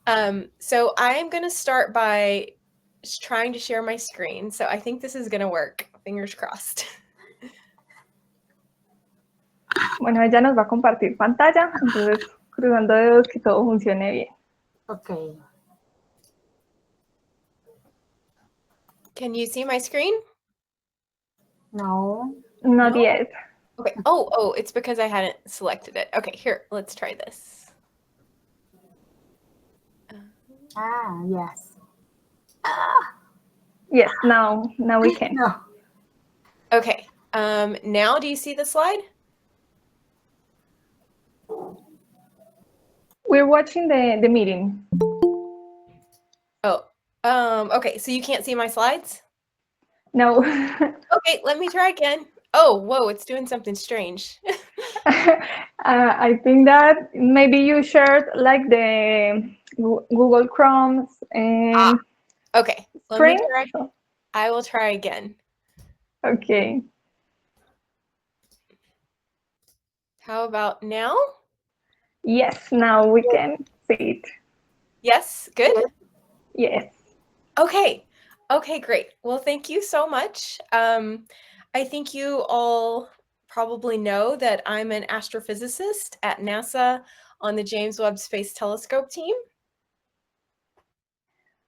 So I am going to start by trying to share my screen. So I think this is going to work. Fingers crossed. Bueno, ella nos va a compartir pantalla, entonces cruzando dedos que todo funcione bien. Okay. Can you see my screen? No. Not yet. Okay. Oh, it's because I hadn't selected it. Okay, here, let's try this. Yes. Yes, now we can. No. Okay. Now do you see the slide? We're watching the meeting. Oh, okay, so you can't see my slides? No. Okay, let me try again. Oh, whoa, it's doing something strange. I think that maybe you shared like the Google Chrome's Okay, let me screen. try. I will try again. Okay. How about now? Yes, now we can see it. Yes, good? Yes. Okay, great. Well, thank you so much. I think you all probably know that I'm an astrophysicist at NASA on the James Webb Space Telescope team.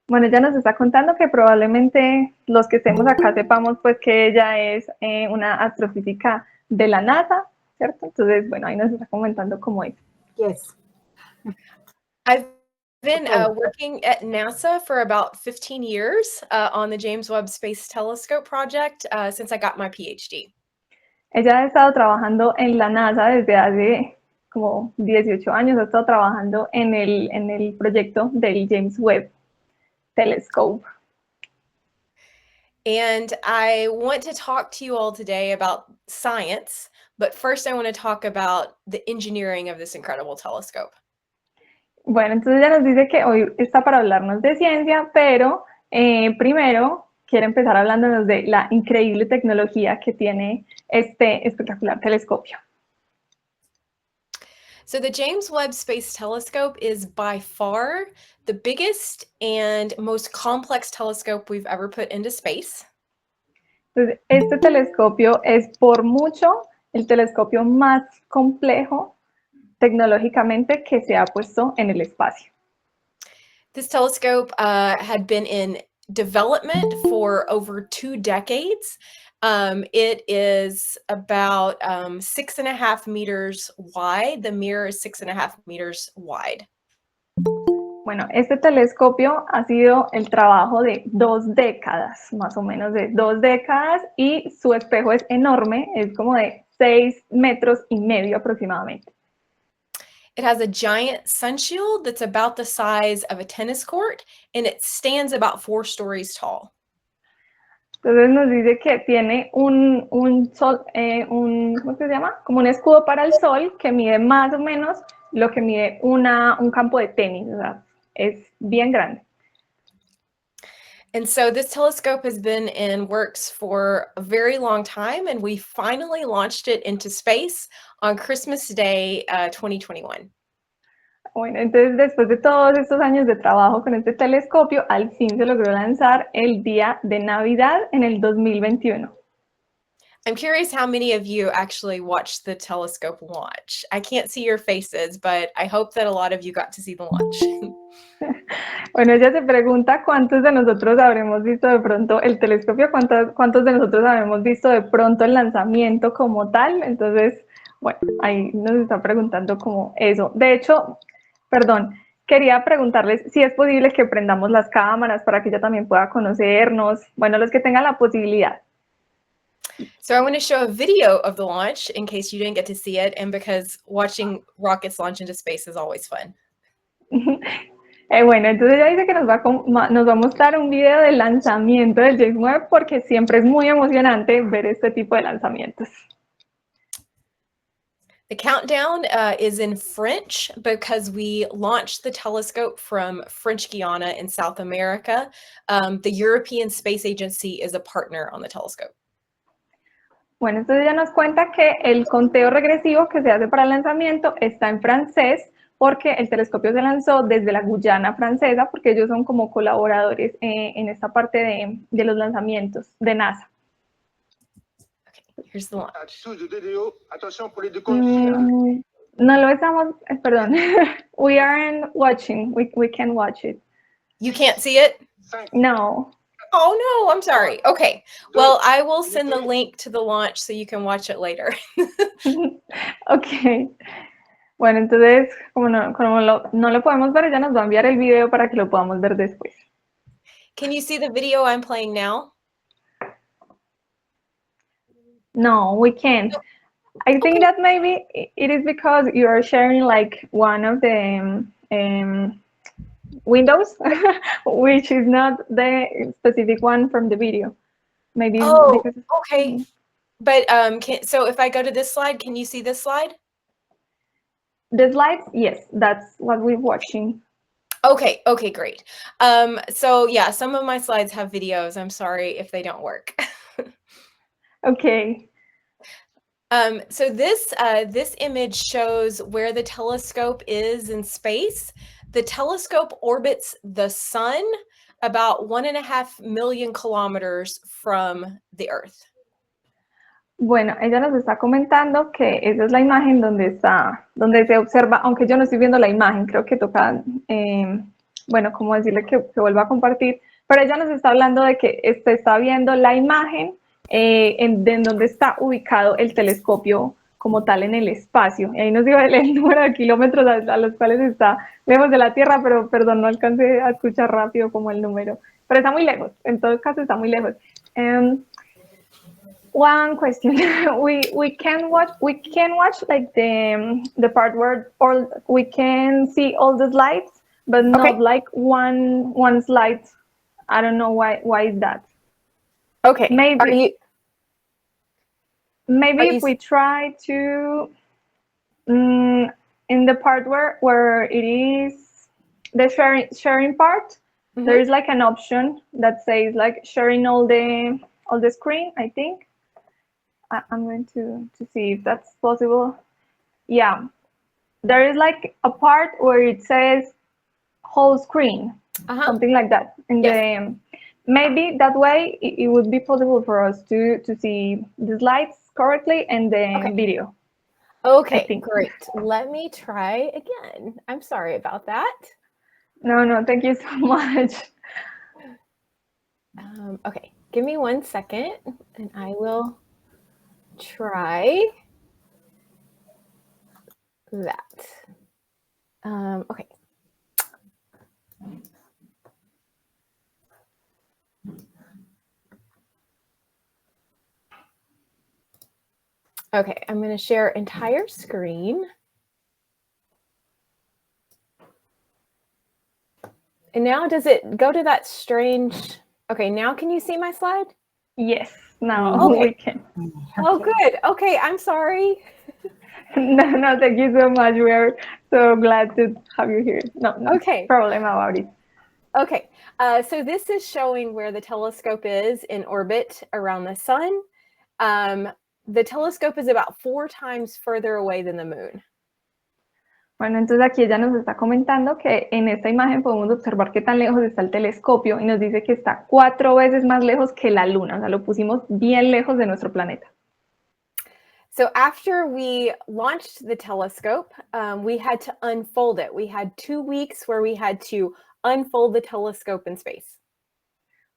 Bueno, ella nos está contando que probablemente los que estemos acá sepamos pues que ella es una astrofísica de la NASA, ¿cierto? Entonces, bueno, ahí nos está comentando cómo es. Yes. I've been working at NASA for about 15 years on the James Webb Space Telescope project since I got my PhD. Ella ha estado trabajando en la NASA desde hace como 18 años, ha estado trabajando en el proyecto del James Webb Telescope. And I want to talk to you all today about science, but first I want to talk about the engineering of this incredible telescope. Bueno, entonces ella nos dice que hoy está para hablarnos de ciencia, pero primero quiere empezar hablándonos de la increíble tecnología que tiene este espectacular telescopio. So the James Webb Space Telescope is by far the biggest and most complex telescope we've ever put into space. Entonces, este telescopio es por mucho el telescopio más complejo tecnológicamente que se ha puesto en el espacio. This telescope had been in development for over 2 decades. It is about 6.5 meters wide. The mirror is 6.5 meters wide. Bueno, este telescopio ha sido el trabajo de 2 décadas, más o menos de 2 décadas, y su espejo es enorme, es como de 6,5 metros aproximadamente. It has a giant sun shield that's about the size of a tennis court, and it stands about 4 stories tall. Entonces nos dice que tiene un sol, ¿cómo se llama? Como un escudo para el sol que mide más o menos lo que mide un campo de tenis, o sea, es bien grande. And so this telescope has been in works for a very long time, and we finally launched it into space on Christmas Day 2021. Bueno, entonces después de todos estos años de trabajo con este telescopio, al fin se logró lanzar el día de Navidad en el 2021. I'm curious how many of you actually watched the telescope launch. I can't see your faces, but I hope that a lot of you got to see the launch. Bueno, ella se pregunta cuántos de nosotros habremos visto de pronto el telescopio, cuántos de nosotros habremos visto de pronto el lanzamiento como tal. Entonces, bueno, ahí nos está preguntando como eso. De hecho, perdón, quería preguntarles si es posible que prendamos las cámaras para que ella también pueda conocernos, bueno, los que tengan la posibilidad. So I want to show a video of the launch in case you didn't get to see it, and because watching rockets launch into space is always fun. Bueno, entonces ella dice que nos va a mostrar un video del lanzamiento del James Webb porque siempre es muy emocionante ver este tipo de lanzamientos. The countdown is in French because we launched the telescope from French Guiana in South America. The European Space Agency is a partner on the telescope. Bueno, entonces ella nos cuenta que el conteo regresivo que se hace para el lanzamiento está en francés porque el telescopio se lanzó desde la Guyana francesa, porque ellos son como colaboradores en esta parte de los lanzamientos de NASA. Okay, here's the launch. No lo estamos, perdón, we aren't watching, we can watch it. You can't see it? No. Oh no, I'm sorry. Okay, well, I will send the link to the launch so you can watch it later. Ok. Bueno, entonces, como no lo podemos ver, ella nos va a enviar el video para que lo podamos ver después. Can you see the video I'm playing now? No, we can't. I think that maybe it is because you are sharing like one of the windows, which is not the specific one from the video. Maybe Oh, because okay. But so if I go to this slide, can you see this slide? the slides, yes, that's what we're watching. Okay, okay, great. So yeah, some of my slides have videos. I'm sorry if they don't work. Okay. So this image shows where the telescope is in space. The telescope orbits the sun about 1.5 million kilometers from the Earth. Bueno, ella nos está comentando que esa es la imagen donde se observa, aunque yo no estoy viendo la imagen, creo que toca, bueno, como decirle que vuelva a compartir, pero ella nos está hablando de que se está viendo la imagen en donde está ubicado el telescopio como tal en el espacio. Y ahí nos dio el número de kilómetros a los cuales está lejos de la Tierra, pero perdón, no alcancé a escuchar rápido como el número. Pero está muy lejos, en todo caso está muy lejos. One question: we can watch like the part where we can see all the slides, but not like one slide. I don't know why is that. Okay. Maybe if we try to in the part where it is the sharing part, there is like an option that says like sharing all the screen, I think. I'm going to see if that's possible. Yeah, there is like a part where it says whole screen, something like that. And maybe that way it would be possible for us to see the slides correctly and the video. Okay, great. Let me try again. I'm sorry about that. No, thank you so much. Okay, give me 1 second and I will try that. Okay. Okay, I'm going to share entire screen. And now does it go to that strange... Okay, now can you see my slide? Yes, now we can. Oh, good. Okay, I'm sorry. No, thank you so much. We are so glad to have you here. No problem about it. Okay, so this is showing where the telescope is in orbit around the sun. The telescope is about 4 times further away than the moon. Bueno, entonces aquí ella nos está comentando que en esta imagen podemos observar qué tan lejos está el telescopio y nos dice que está 4 veces más lejos que la Luna, o sea, lo pusimos bien lejos de nuestro planeta. So after we launched the telescope, we had to unfold it. We had 2 weeks where we had to unfold the telescope in space.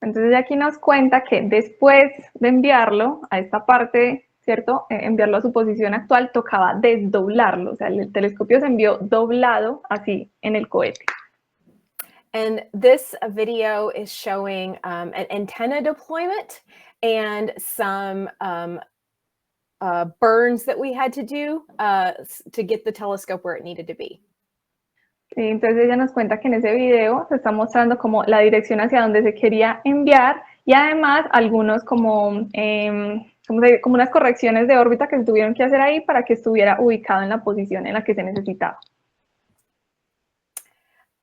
Entonces aquí nos cuenta que después de enviarlo a esta parte, ¿cierto? Enviarlo a su posición actual, tocaba desdoblarlo, o sea, el telescopio se envió doblado así en el cohete. And this video is showing an antenna deployment and some burns that we had to do to get the telescope where it needed to be. Entonces ella nos cuenta que en ese video se está mostrando como la dirección hacia donde se quería enviar y además algunos como unas correcciones de órbita que se tuvieron que hacer ahí para que estuviera ubicado en la posición en la que se necesitaba.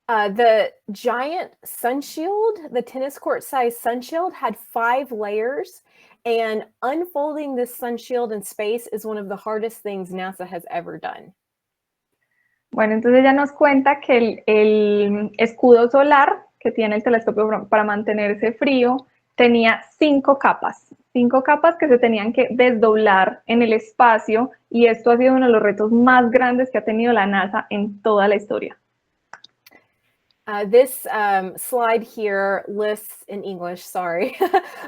The giant sunshield, the tennis court size sunshield, had 5 layers, and unfolding this sunshield in space is one of the hardest things NASA has ever done. Bueno, entonces ella nos cuenta que el escudo solar que tiene el telescopio para mantenerse frío tenía 5 capas que se tenían que desdoblar en el espacio, y esto ha sido uno de los retos más grandes que ha tenido la NASA en toda la historia. This slide here lists, in English, sorry,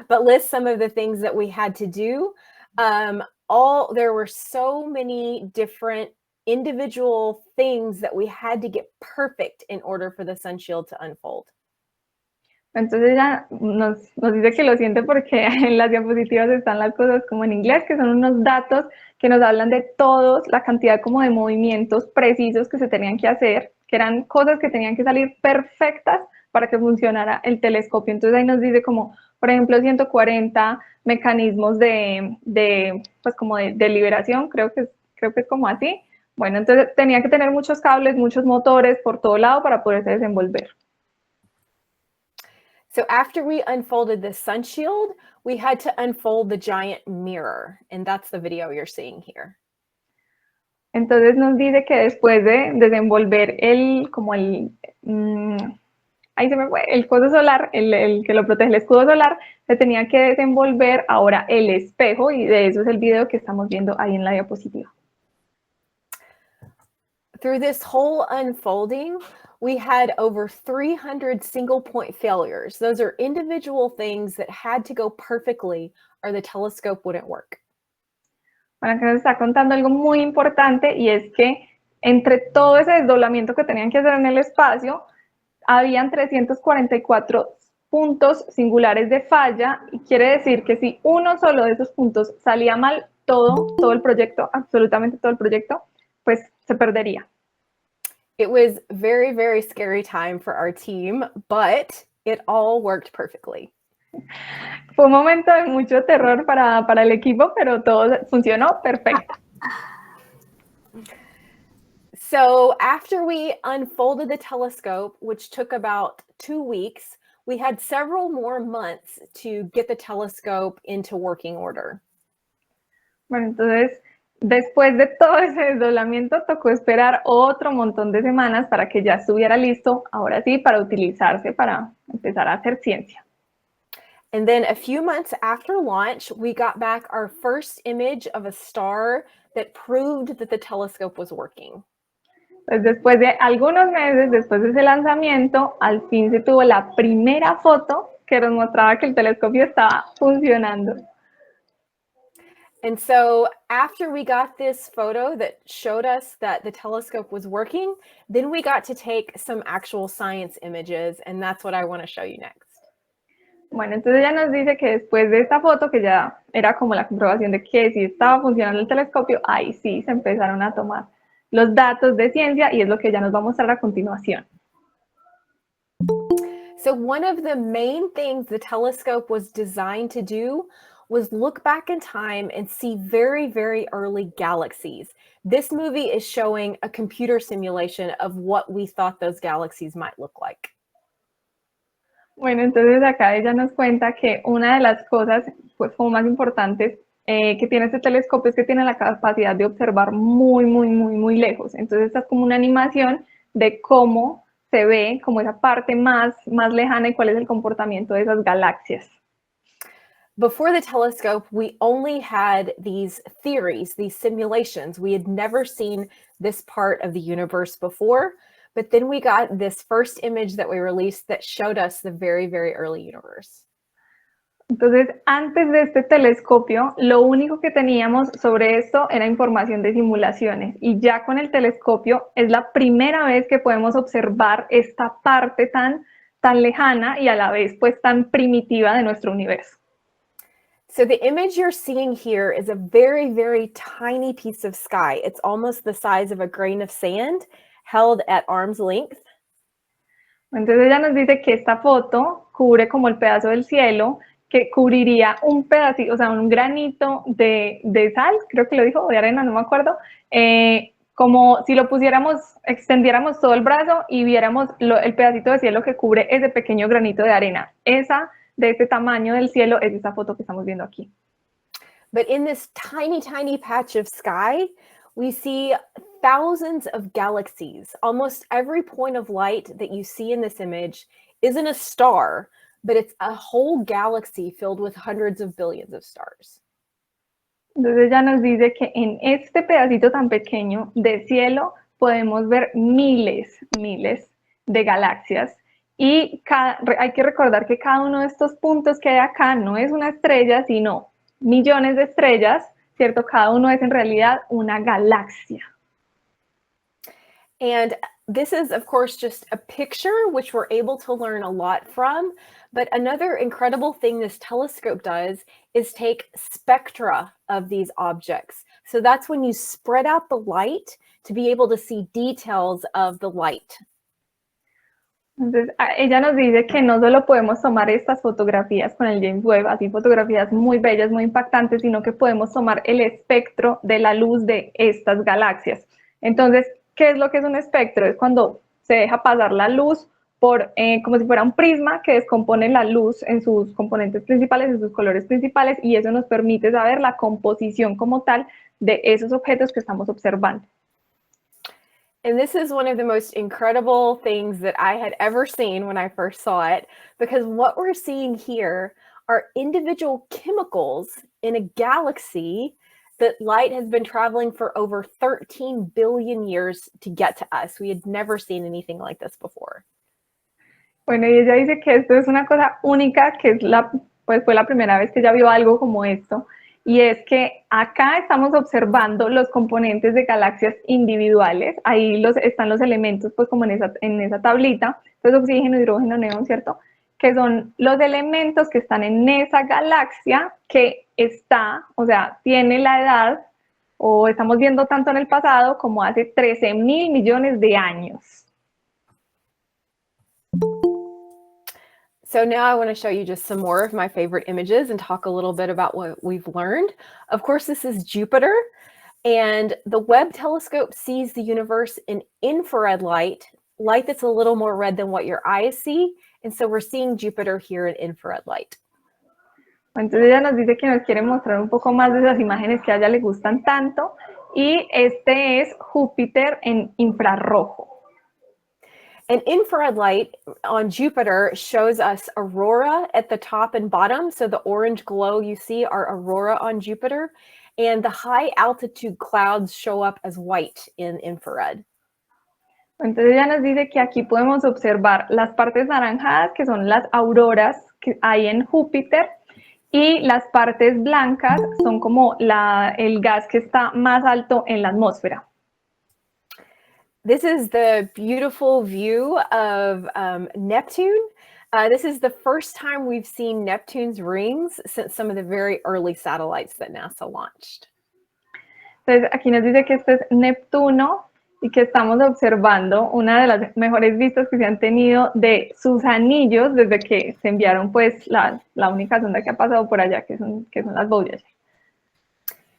but lists some of the things that we had to do. There were so many different individual things that we had to get perfect in order for the sun shield to unfold. Entonces ella nos dice que lo siente porque en las diapositivas están las cosas como en inglés, que son unos datos que nos hablan de todos, la cantidad como de movimientos precisos que se tenían que hacer, que eran cosas que tenían que salir perfectas para que funcionara el telescopio. Entonces ahí nos dice como, por ejemplo, 140 mecanismos pues como de liberación, creo que es como así. Bueno, entonces tenía que tener muchos cables, muchos motores por todo lado para poderse desenvolver. So after we unfolded the sun shield, we had to unfold the giant mirror, and that's the video you're seeing here. Entonces nos dice que después de desenvolver ahí se me fue, el coso solar, el que lo protege, el escudo solar, se tenía que desenvolver ahora el espejo, y de eso es el video que estamos viendo ahí en la diapositiva. Through this whole unfolding, we had over 300 single point failures. Those are individual things that had to go perfectly or the telescope wouldn't work. Bueno, que nos está contando algo muy importante, y es que entre todo ese desdoblamiento que tenían que hacer en el espacio, habían 344 puntos singulares de falla, y quiere decir que si uno solo de esos puntos salía mal, todo el proyecto, absolutamente todo el proyecto, pues se perdería. It was very, very scary time for our team, but it all worked perfectly. Fue un momento de mucho terror para el equipo, pero todo funcionó perfecto. So after we unfolded the telescope, which took about 2 weeks, we had several more months to get the telescope into working order. Bueno, entonces, después de todo ese desdoblamiento, tocó esperar otro montón de semanas para que ya estuviera listo, ahora sí, para utilizarse, para empezar a hacer ciencia. And then a few months after launch, we got back our first image of a star that proved that the telescope was working. Pues después de algunos meses, después de ese lanzamiento, al fin se tuvo la primera foto que nos mostraba que el telescopio estaba funcionando. And so after we got this photo that showed us that the telescope was working, then we got to take some actual science images, and that's what I want to show you next. Bueno, entonces ella nos dice que después de esta foto, que ya era como la comprobación de que sí estaba funcionando el telescopio, ahí sí se empezaron a tomar los datos de ciencia, y es lo que ella nos va a mostrar a continuación. So one of the main things the telescope was designed to do was look back in time and see very, very early galaxies. This movie is showing a computer simulation of what we thought those galaxies might look like. Bueno, entonces acá ella nos cuenta que una de las cosas pues, como más importantes que tiene este telescopio es que tiene la capacidad de observar muy, muy, muy, muy lejos. Entonces esta es como una animación de cómo se ve, como esa parte más lejana, y cuál es el comportamiento de esas galaxias. Before the telescope, we only had these theories, these simulations. We had never seen this part of the universe before, but then we got this first image that we released that showed us the very, very early universe. Entonces, antes de este telescopio, lo único que teníamos sobre esto era información de simulaciones, y ya con el telescopio es la primera vez que podemos observar esta parte tan lejana y a la vez pues tan primitiva de nuestro universo. So the image you're seeing here is a very, very tiny piece of sky. It's almost the size of a grain of sand held at arm's length. Entonces ella nos dice que esta foto cubre como el pedazo del cielo que cubriría un pedacito, o sea, un granito de sal, creo que lo dijo, o de arena, no me acuerdo, como si lo pusiéramos, extendiéramos todo el brazo y viéramos el pedacito de cielo que cubre ese pequeño granito de arena. Esa, de este tamaño del cielo, es esa foto que estamos viendo aquí. But in this tiny, tiny patch of sky, we see thousands of galaxies. Almost every point of light that you see in this image isn't a star, but it's a whole galaxy filled with hundreds of billions of stars. Entonces ella nos dice que en este pedacito tan pequeño de cielo podemos ver miles de galaxias y hay que recordar que cada uno de estos puntos que hay acá no es una estrella, sino millones de estrellas, ¿cierto? Cada uno es en realidad una galaxia. And this is, of course, just a picture, which we're able to learn a lot from. But another incredible thing this telescope does is take spectra of these objects. So that's when you spread out the light to be able to see details of the light. Entonces, ella nos dice que no solo podemos tomar estas fotografías con el James Webb, así fotografías muy bellas, muy impactantes, sino que podemos tomar el espectro de la luz de estas galaxias. Entonces, ¿qué es lo que es un espectro? Es cuando se deja pasar la luz por, como si fuera un prisma que descompone la luz en sus componentes principales, en sus colores principales, y eso nos permite saber la composición como tal de esos objetos que estamos observando. And this is one of the most incredible things that I had ever seen when I first saw it, because what we're seeing here are individual chemicals in a galaxy that light has been traveling for over 13 billion years to get to us. We had never seen anything like this before. Bueno, y ella dice que esto es una cosa única, que es pues fue la primera vez que ella vio algo como esto, y es que acá estamos observando los componentes de galaxias individuales, ahí están los elementos pues como en esa tablita, pues oxígeno, hidrógeno, neón, ¿cierto? Que son los elementos que están en esa galaxia que está, o sea, tiene la edad, o estamos viendo tanto en el pasado como hace 13.000 millones de años. So now I want to show you just some more of my favorite images and talk a little bit about what we've learned. Of course, this is Jupiter, and the Webb telescope sees the universe in infrared light that's a little more red than what your eyes see. And so we're seeing Jupiter here in infrared light. Entonces ella nos dice que nos quiere mostrar un poco más de esas imágenes que a ella le gustan tanto, y este es Júpiter en infrarrojo. And infrared light on Jupiter shows us aurora at the top and bottom. So the orange glow you see are aurora on Jupiter. And the high altitude clouds show up as white in infrared. Entonces ella nos dice que aquí podemos observar las partes naranjadas, que son las auroras que hay en Júpiter, y las partes blancas son como el gas que está más alto en la atmósfera. This is the beautiful view of Neptune. This is the first time we've seen Neptune's rings since some of the very early satellites that NASA launched. Entonces aquí nos dice que este es Neptuno y que estamos observando una de las mejores vistas que se han tenido de sus anillos desde que se enviaron pues la única sonda que ha pasado por allá, que son las Voyager.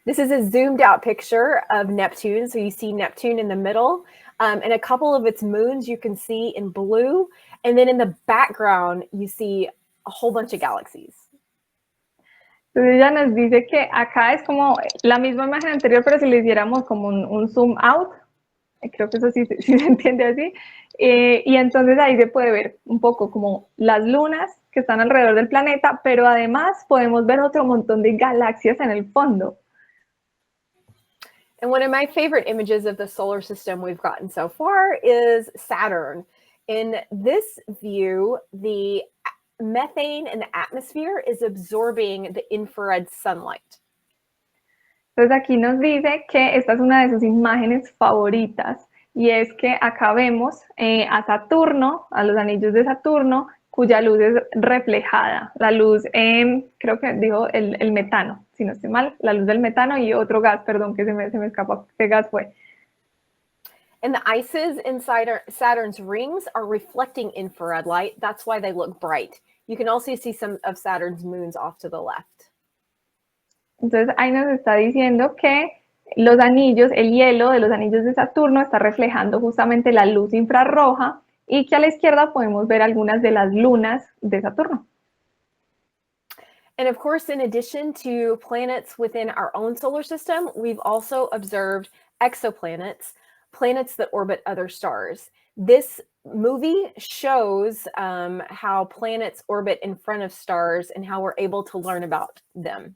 This is a zoomed out picture of Neptune. So you see Neptune in the middle, and a couple of its moons you can see in blue. And then in the background, you see a whole bunch of galaxies. Entonces ella nos dice que acá es como la misma imagen anterior, pero si le hiciéramos como un zoom out, creo que eso sí se entiende así, y entonces ahí se puede ver un poco como las lunas que están alrededor del planeta, pero además podemos ver otro montón de galaxias en el fondo. And one of my favorite images of the solar system we've gotten so far is Saturn. In this view, the methane in the atmosphere is absorbing the infrared sunlight. Entonces aquí nos dice que esta es una de sus imágenes favoritas, y es que acá vemos a Saturno, a los anillos de Saturno, cuya luz es reflejada. La luz, creo que dijo el metano, si no estoy mal, la luz del metano y otro gas, perdón, que se me escapó, ¿qué gas fue? And the ices inside Saturn's rings are reflecting infrared light. That's why they look bright. You can also see some of Saturn's moons off to the left. Entonces ahí nos está diciendo que los anillos, el hielo de los anillos de Saturno está reflejando justamente la luz infrarroja, y que a la izquierda podemos ver algunas de las lunas de Saturno. And of course, in addition to planets within our own solar system, we've also observed exoplanets. planets that orbit other stars. This movie shows how planets orbit in front of stars and how we're able to learn about them.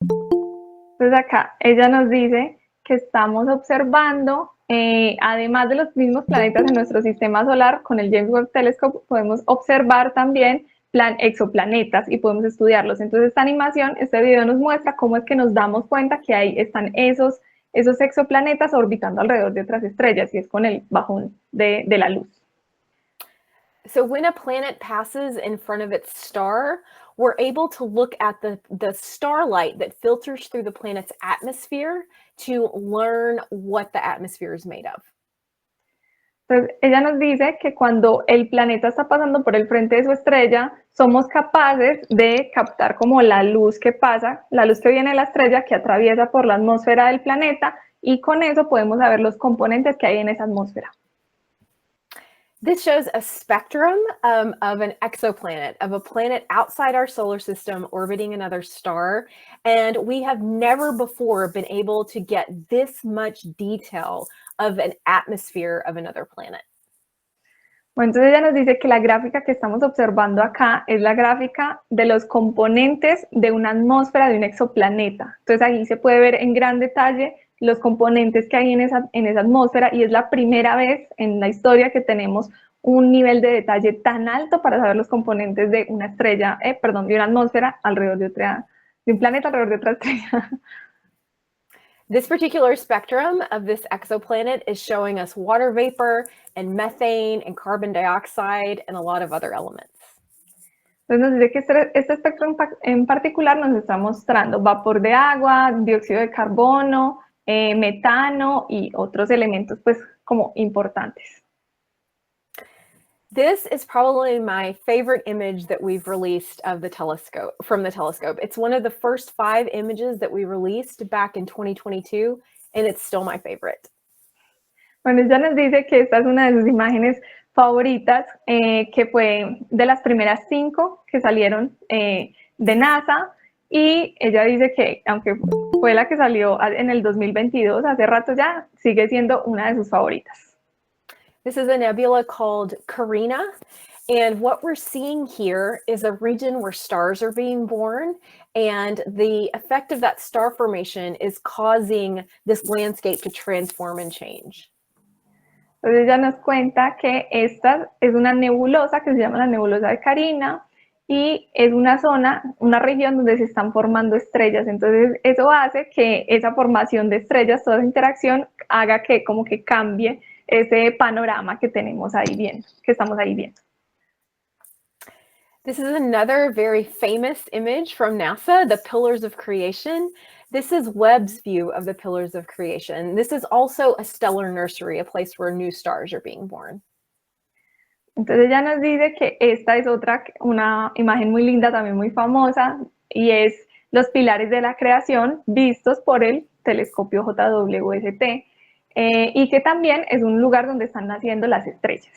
Entonces acá ella nos dice que estamos observando, además de los mismos planetas en nuestro sistema solar, con el James Webb Telescope podemos observar también exoplanetas y podemos estudiarlos. Entonces esta animación, este video nos muestra cómo es que nos damos cuenta que ahí están esos exoplanetas orbitando alrededor de otras estrellas, y es con el bajón de la luz. So when a planet passes in front of its star, we're able to look at the starlight that filters through the planet's atmosphere to learn what the atmosphere is made of. Entonces, ella nos dice que cuando el planeta está pasando por el frente de su estrella, somos capaces de captar como la luz que pasa, la luz que viene de la estrella, que atraviesa por la atmósfera del planeta, y con eso podemos saber los componentes que hay en esa atmósfera. This shows a spectrum of an exoplanet, of a planet outside our solar system orbiting another star. And we have never before been able to get this much detail of an atmosphere of another planet. Bueno, entonces ella nos dice que la gráfica que estamos observando acá es la gráfica de los componentes de una atmósfera de un exoplaneta. Entonces ahí se puede ver en gran detalle los componentes que hay en esa atmósfera, y es la primera vez en la historia que tenemos un nivel de detalle tan alto para saber los componentes de una estrella, de una atmósfera alrededor de un planeta alrededor de otra estrella. This particular spectrum of this exoplanet is showing us water vapor and methane and carbon dioxide and a lot of other elements. Entonces nos dice que este espectro en particular nos está mostrando vapor de agua, dióxido de carbono, metano y otros elementos pues como importantes. This is probably my favorite image that we've released of the telescope, from the telescope. It's one of the first 5 images that we released back in 2022, and it's still my favorite. Bueno, ella nos dice que esta es una de sus imágenes favoritas, que fue de las primeras 5 que salieron de NASA, y ella dice que aunque fue la que salió en el 2022, hace rato ya, sigue siendo una de sus favoritas. This is a nebula called Carina, and what we're seeing here is a region where stars are being born, and the effect of that star formation is causing this landscape to transform and change. Entonces ella nos cuenta que esta es una nebulosa que se llama la nebulosa de Carina, y es una zona, una región donde se están formando estrellas. Entonces eso hace que esa formación de estrellas, toda esa interacción, haga que como que cambie ese panorama que tenemos ahí viendo, que estamos ahí viendo. This is another very famous image from NASA, the Pillars of Creation. This is Webb's view of the Pillars of Creation. This is also a stellar nursery, a place where new stars are being born. Entonces ella nos dice que esta es una imagen muy linda, también muy famosa, y es los pilares de la creación vistos por el telescopio JWST, y que también es un lugar donde están naciendo las estrellas.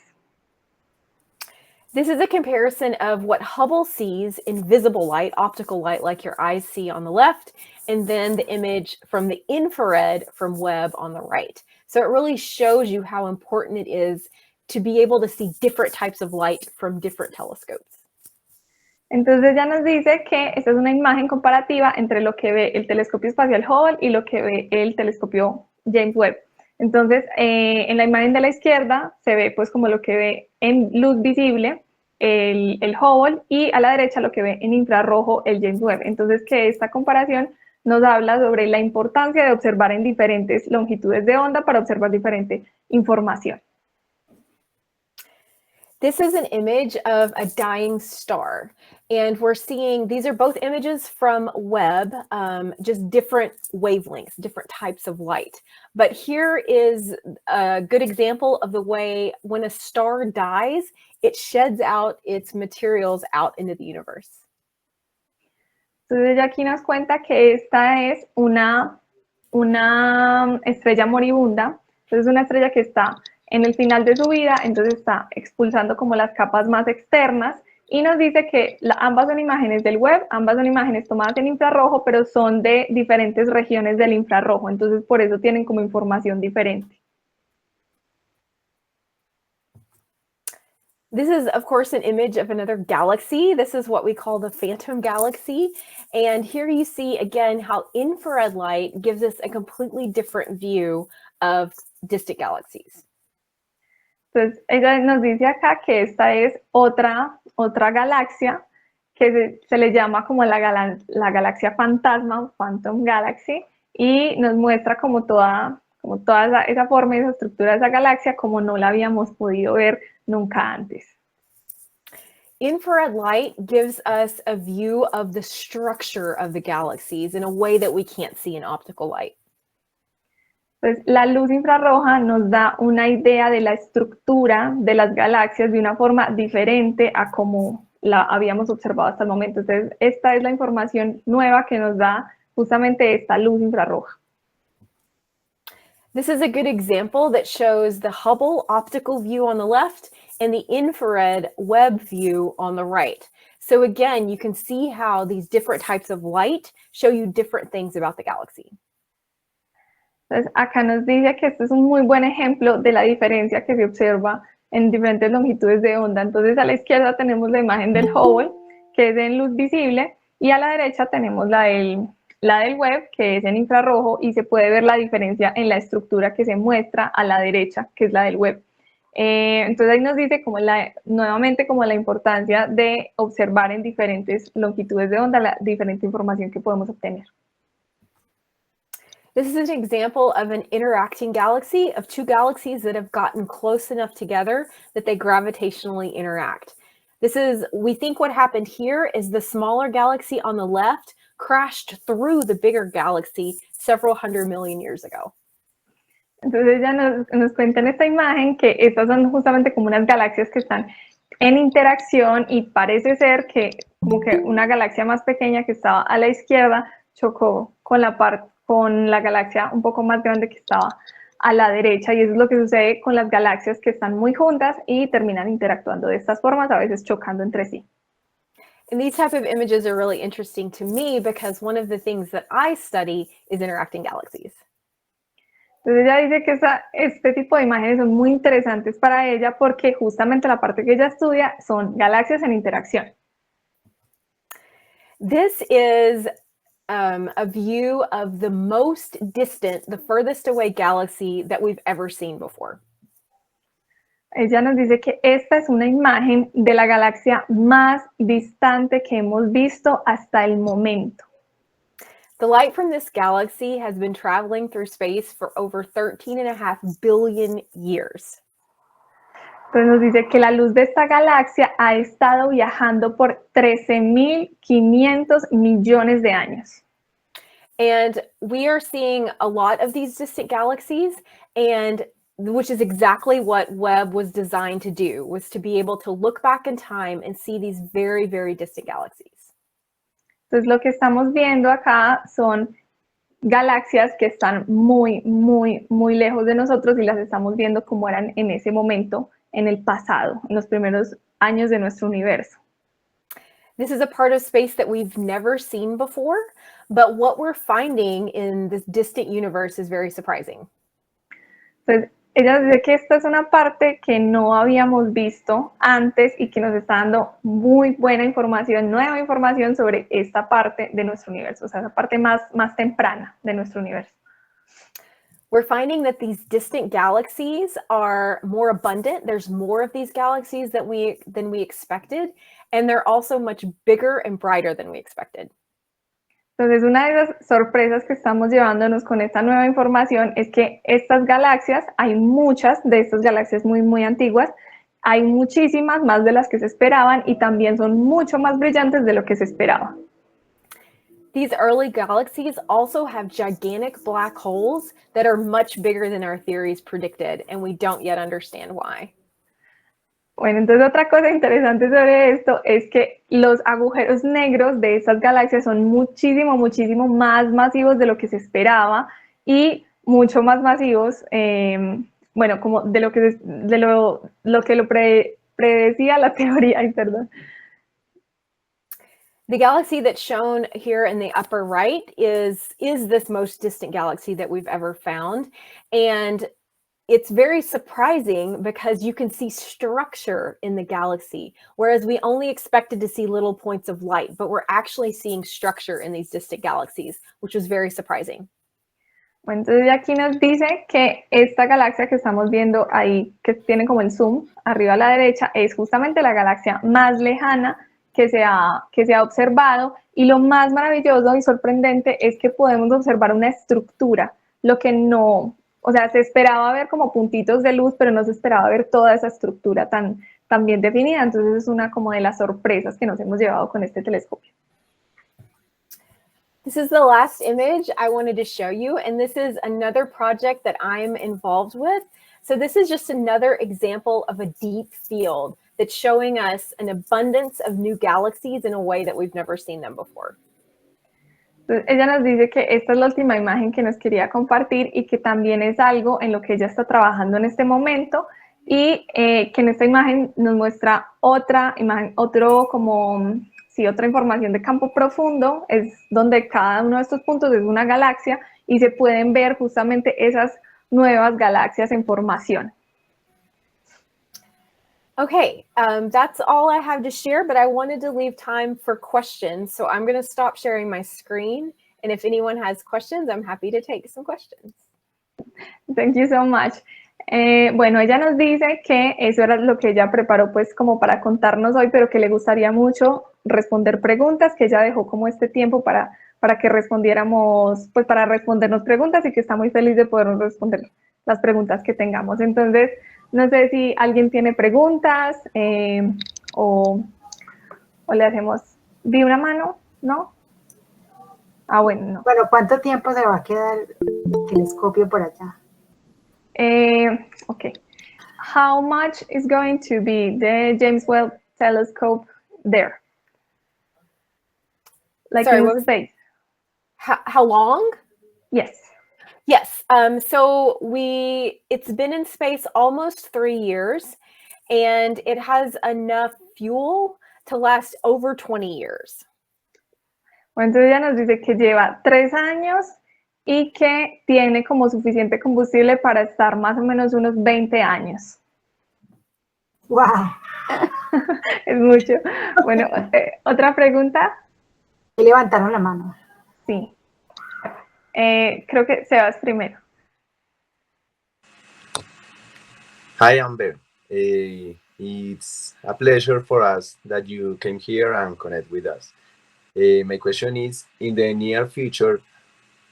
This is a comparison of what Hubble sees in visible light, optical light, like your eyes see on the left, and then the image from the infrared from Webb on the right. So it really shows you how important it is to be able to see different types of light from different telescopes. Entonces ya nos dice que esta es una imagen comparativa entre lo que ve el telescopio espacial Hubble y lo que ve el telescopio James Webb. Entonces, en la imagen de la izquierda se ve pues como lo que ve en luz visible el Hubble, y a la derecha lo que ve en infrarrojo el James Webb. Entonces, que esta comparación nos habla sobre la importancia de observar en diferentes longitudes de onda para observar diferente información. This is an image of a dying star, and we're seeing, these are both images from Webb, just different wavelengths, different types of light. But here is a good example of the way when a star dies, it sheds out its materials out into the universe. Entonces ella aquí nos cuenta que esta es una estrella moribunda. Entonces es una estrella que está en el final de su vida, entonces está expulsando como las capas más externas, y nos dice que ambas son imágenes del Webb, ambas son imágenes tomadas en infrarrojo, pero son de diferentes regiones del infrarrojo, entonces por eso tienen como información diferente. This is, of course, an image of another galaxy. This is what we call the phantom galaxy. And here you see, again, how infrared light gives us a completely different view of distant galaxies. Entonces, ella nos dice acá que esta es otra galaxia que se le llama como la galaxia fantasma, Phantom Galaxy, y nos muestra como toda esa forma y esa estructura de esa galaxia como no la habíamos podido ver nunca antes. Infrared light gives us a view of the structure of the galaxies in a way that we can't see in optical light. Entonces, la luz infrarroja nos da una idea de la estructura de las galaxias de una forma diferente a como la habíamos observado hasta el momento. Entonces, esta es la información nueva que nos da justamente esta luz infrarroja. This is a good example that shows the Hubble optical view on the left and the infrared Webb view on the right. So again, you can see how these different types of light show you different things about the galaxy. Entonces, acá nos dice que este es un muy buen ejemplo de la diferencia que se observa en diferentes longitudes de onda. Entonces, a la izquierda tenemos la imagen del Hubble, que es en luz visible, y a la derecha tenemos la del Webb, que es en infrarrojo, y se puede ver la diferencia en la estructura que se muestra a la derecha, que es la del Webb. Entonces, ahí nos dice nuevamente como la importancia de observar en diferentes longitudes de onda la diferente información que podemos obtener. This is an example of an interacting galaxy of two galaxies that have gotten close enough together that they gravitationally interact. We think what happened here is the smaller galaxy on the left crashed through the bigger galaxy several 100 million years ago. Entonces ella nos cuenta en esta imagen que estas son justamente como unas galaxias que están en interacción y parece ser que como que una galaxia más pequeña que estaba a la izquierda chocó con la galaxia un poco más grande que estaba a la derecha, y eso es lo que sucede con las galaxias que están muy juntas y terminan interactuando de estas formas, a veces chocando entre sí. And these type of images are really interesting to me because one of the things that I study is interacting galaxies. Entonces ella dice que este tipo de imágenes son muy interesantes para ella porque justamente la parte que ella estudia son galaxias en interacción. This is a view of the most distant, the furthest away galaxy that we've ever seen before. Ella nos dice que esta es una imagen de la galaxia más distante que hemos visto hasta el momento. The light from this galaxy has been traveling through space for over 13.5 billion years. Entonces nos dice que la luz de esta galaxia ha estado viajando por 13.500 millones de años. And we are seeing a lot of these distant galaxies, and which is exactly what Webb was designed to do, was to be able to look back in time and see these very, very distant galaxies. Entonces lo que estamos viendo acá son galaxias que están muy, muy, muy lejos de nosotros y las estamos viendo como eran en ese momento, en el pasado, en los primeros años de nuestro universo. This is a part of space that we've never seen before, but what we're finding in this distant universe is very surprising. Entonces, ella dice que esta es una parte que no habíamos visto antes y que nos está dando muy buena información, nueva información sobre esta parte de nuestro universo, o sea, esa parte más temprana de nuestro universo. We're finding that these distant galaxies are more abundant. There's more of these galaxies than we expected, and they're also much bigger and brighter than we expected. Entonces, una de las sorpresas que estamos llevándonos con esta nueva información es que estas galaxias, hay muchas de estas galaxias muy, muy antiguas, hay muchísimas más de las que se esperaban y también son mucho más brillantes de lo que se esperaba. These early galaxies also have gigantic black holes that are much bigger than our theories predicted, and we don't yet understand why. Bueno, entonces otra cosa interesante sobre esto es que los agujeros negros de estas galaxias son muchísimo, muchísimo más masivos de lo que se esperaba y mucho más masivos, bueno, como de lo que predecía la teoría, ay, perdón. The galaxy that's shown here in the upper right is this most distant galaxy that we've ever found. And it's very surprising because you can see structure in the galaxy, whereas we only expected to see little points of light, but we're actually seeing structure in these distant galaxies, which was very surprising. Bueno, entonces aquí nos dice que esta galaxia que estamos viendo ahí, que tiene como el zoom arriba a la derecha, es justamente la galaxia más lejana que se ha observado, y lo más maravilloso y sorprendente es que podemos observar una estructura, lo que no, o sea, se esperaba ver como puntitos de luz, pero no se esperaba ver toda esa estructura tan bien definida. Entonces es una como de las sorpresas que nos hemos llevado con este telescopio. This is the last image I wanted to show you, and this is another project that I'm involved with. So this is just another example of a deep field that's showing us an abundance of new galaxies in a way that we've never seen them before. Entonces, ella nos dice que esta es la última imagen que nos quería compartir y que también es algo en lo que ella está trabajando en este momento, y que en esta imagen nos muestra otra imagen, otra información de campo profundo, es donde cada uno de estos puntos es una galaxia y se pueden ver justamente esas nuevas galaxias en formación. Okay, that's all I have to share, but I wanted to leave time for questions. So I'm going to stop sharing my screen. And if anyone has questions, I'm happy to take some questions. Thank you so much. Bueno, ella nos dice que eso era lo que ella preparó pues como para contarnos hoy, pero que le gustaría mucho responder preguntas, que ella dejó como este tiempo para que respondiéramos, pues para respondernos preguntas, y que está muy feliz de podernos responder las preguntas que tengamos. Entonces, no sé si alguien tiene preguntas o le hacemos, vi una mano, ¿no? Ah, bueno, no. Bueno, ¿cuánto tiempo se va a quedar el telescopio por allá? Okay. How much is going to be the James Webb Telescope there? Like Sorry, in what was- space? How long? Yes. Yes. So it's been in space almost 3 years, and it has enough fuel to last over 20 years. Bueno, entonces ella nos dice que lleva 3 años y que tiene como suficiente combustible para estar más o menos unos 20 años. ¡Wow! Es mucho. Bueno, ¿otra pregunta? Y levantaron la mano. Sí. Creo que Sebas primero. Hi, Amber. It's a pleasure for us that you came here and connect with us. My question is, in the near future,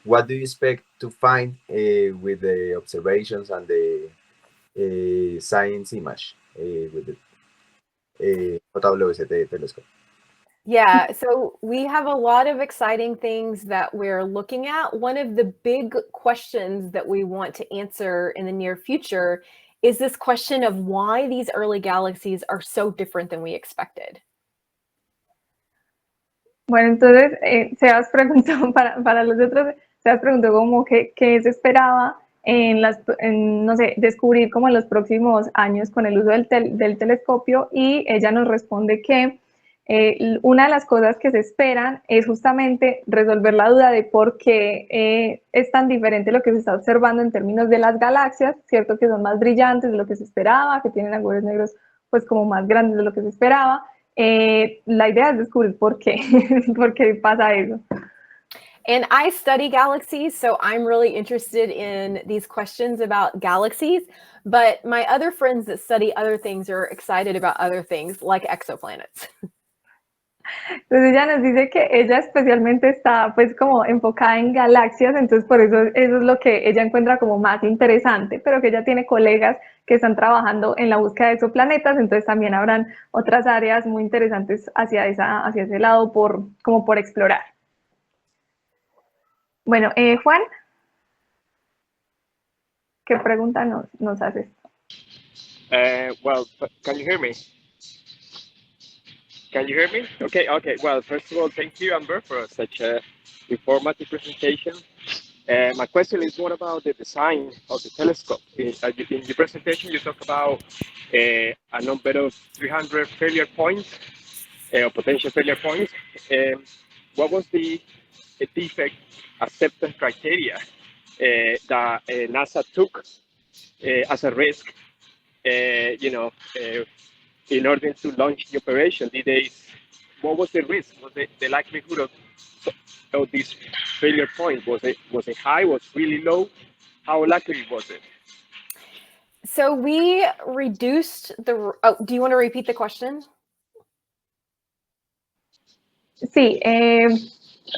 what do you expect to find with the observations and the science image with the JWST telescope? Yeah, so we have a lot of exciting things that we're looking at. One of the big questions that we want to answer in the near future is this question of why these early galaxies are so different than we expected. Bueno, entonces Sebas preguntó para los otros, Sebas preguntó como qué se esperaba no sé, descubrir como en los próximos años con el uso del telescopio, y ella nos responde que una de las cosas que se esperan es justamente resolver la duda de por qué es tan diferente lo que se está observando en términos de las galaxias, cierto que son más brillantes de lo que se esperaba, que tienen agujeros negros pues como más grandes de lo que se esperaba. La idea es descubrir por qué, por qué pasa eso. And I study galaxies, so I'm really interested in these questions about galaxies, but my other friends that study other things are excited about other things like exoplanets. Entonces ella nos dice que ella especialmente está pues como enfocada en galaxias, entonces por eso es lo que ella encuentra como más interesante, pero que ella tiene colegas que están trabajando en la búsqueda de exoplanetas, entonces también habrán otras áreas muy interesantes hacia ese lado como por explorar. Bueno, Juan, ¿qué pregunta nos haces? Well, can you hear me? Can you hear me? Okay. Well, first of all, thank you, Amber, for such a informative presentation. My question is more about the design of the telescope. In your presentation, you talk about a number of 300 failure points, or potential failure points. What was the defect acceptance criteria that NASA took as a risk, in order to launch the operation? What was the risk? Was the likelihood of this failure point? Was it high? Was it really low? How likely was it? So we reduced the. Oh, do you want to repeat the question? Sí,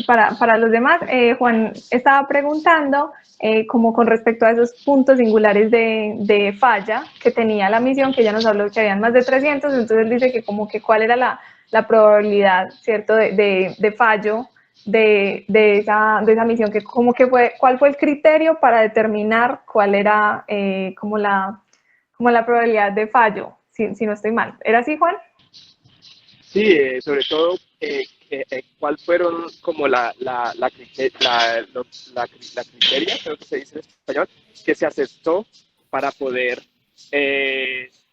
para los demás, Juan estaba preguntando como con respecto a esos puntos singulares de falla que tenía la misión, que ya nos habló que habían más de 300, entonces él dice que como que cuál era la probabilidad, ¿cierto?, de fallo de esa misión, que como que cuál fue el criterio para determinar cuál era como la probabilidad de fallo, si no estoy mal. ¿Era así, Juan? Sí, sobre todo, ¿cuál fueron como la criteria, creo que se dice en español, que se aceptó para poder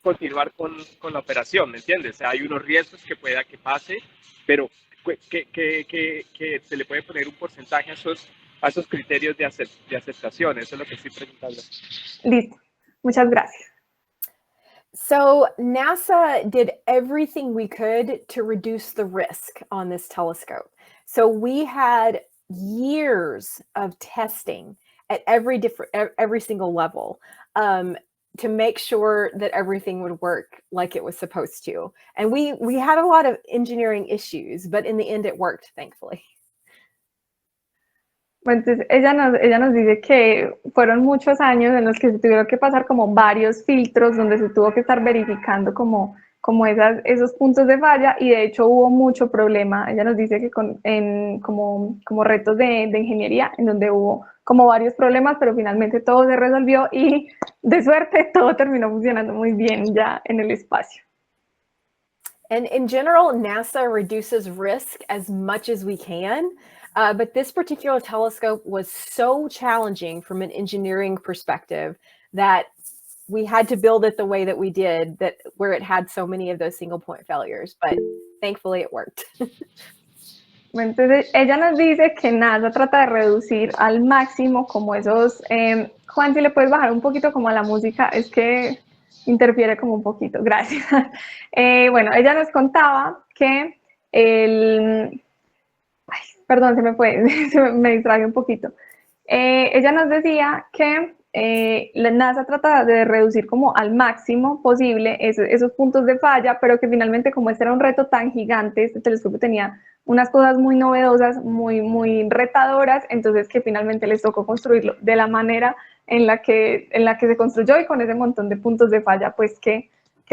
continuar con la operación? ¿Me entiendes? O sea, hay unos riesgos que pueda que pase, pero que se le puede poner un porcentaje a esos criterios de aceptación. Eso es lo que estoy preguntando. Listo, muchas gracias. So NASA did everything we could to reduce the risk on this telescope. So we had years of testing at every single level to make sure that everything would work like it was supposed to. And we had a lot of engineering issues, but in the end it worked, thankfully. Entonces, ella nos dice que fueron muchos años en los que se tuvieron que pasar como varios filtros, donde se tuvo que estar verificando como esos puntos de falla, y de hecho hubo mucho problema. Ella nos dice que como retos de ingeniería, en donde hubo como varios problemas, pero finalmente todo se resolvió y de suerte todo terminó funcionando muy bien ya en el espacio. And in general, NASA reduces risk as much as we can. But this particular telescope was so challenging from an engineering perspective that we had to build it the way that we did, where it had so many of those single point failures, but thankfully it worked. Entonces, ella nos dice que NASA trata de reducir al máximo como esos... Juan, si le puedes bajar un poquito como a la música, es que interfiere como un poquito, gracias. Bueno, ella nos contaba que perdón, se me fue, me distraje un poquito. Ella nos decía que la NASA trata de reducir como al máximo posible esos puntos de falla, pero que finalmente, como este era un reto tan gigante, este telescopio tenía unas cosas muy novedosas, muy retadoras, entonces que finalmente les tocó construirlo de la manera en la que se construyó y con ese montón de puntos de falla pues que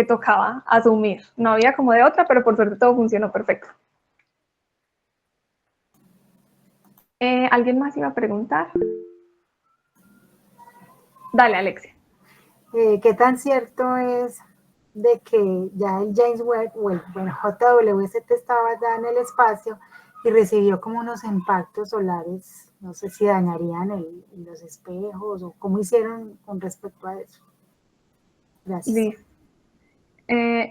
tocaba asumir. No había como de otra, pero por suerte todo funcionó perfecto. ¿Alguien más iba a preguntar? Dale, Alexia. ¿Qué tan cierto es de que ya el James Webb, JWST estaba ya en el espacio y recibió como unos impactos solares? No sé si dañarían los espejos o cómo hicieron con respecto a eso. Gracias. Sí.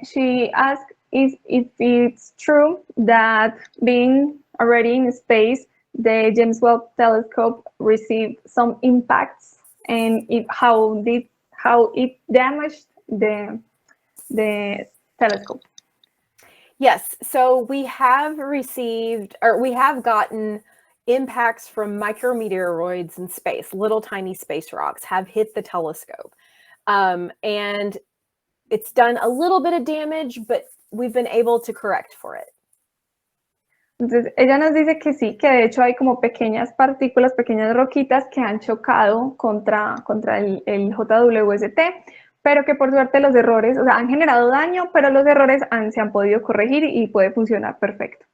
She asked if it's true that being already in space, the James Webb Telescope received some impacts, and how it damaged the telescope. Yes, so we have received, or we have gotten impacts from micrometeoroids in space. Little tiny space rocks have hit the telescope. And it's done a little bit of damage, but we've been able to correct for it. Entonces, ella nos dice que sí, que de hecho hay como pequeñas partículas, pequeñas roquitas que han chocado contra el JWST, pero que por suerte los errores, o sea, han generado daño, pero los errores se han podido corregir y puede funcionar perfecto.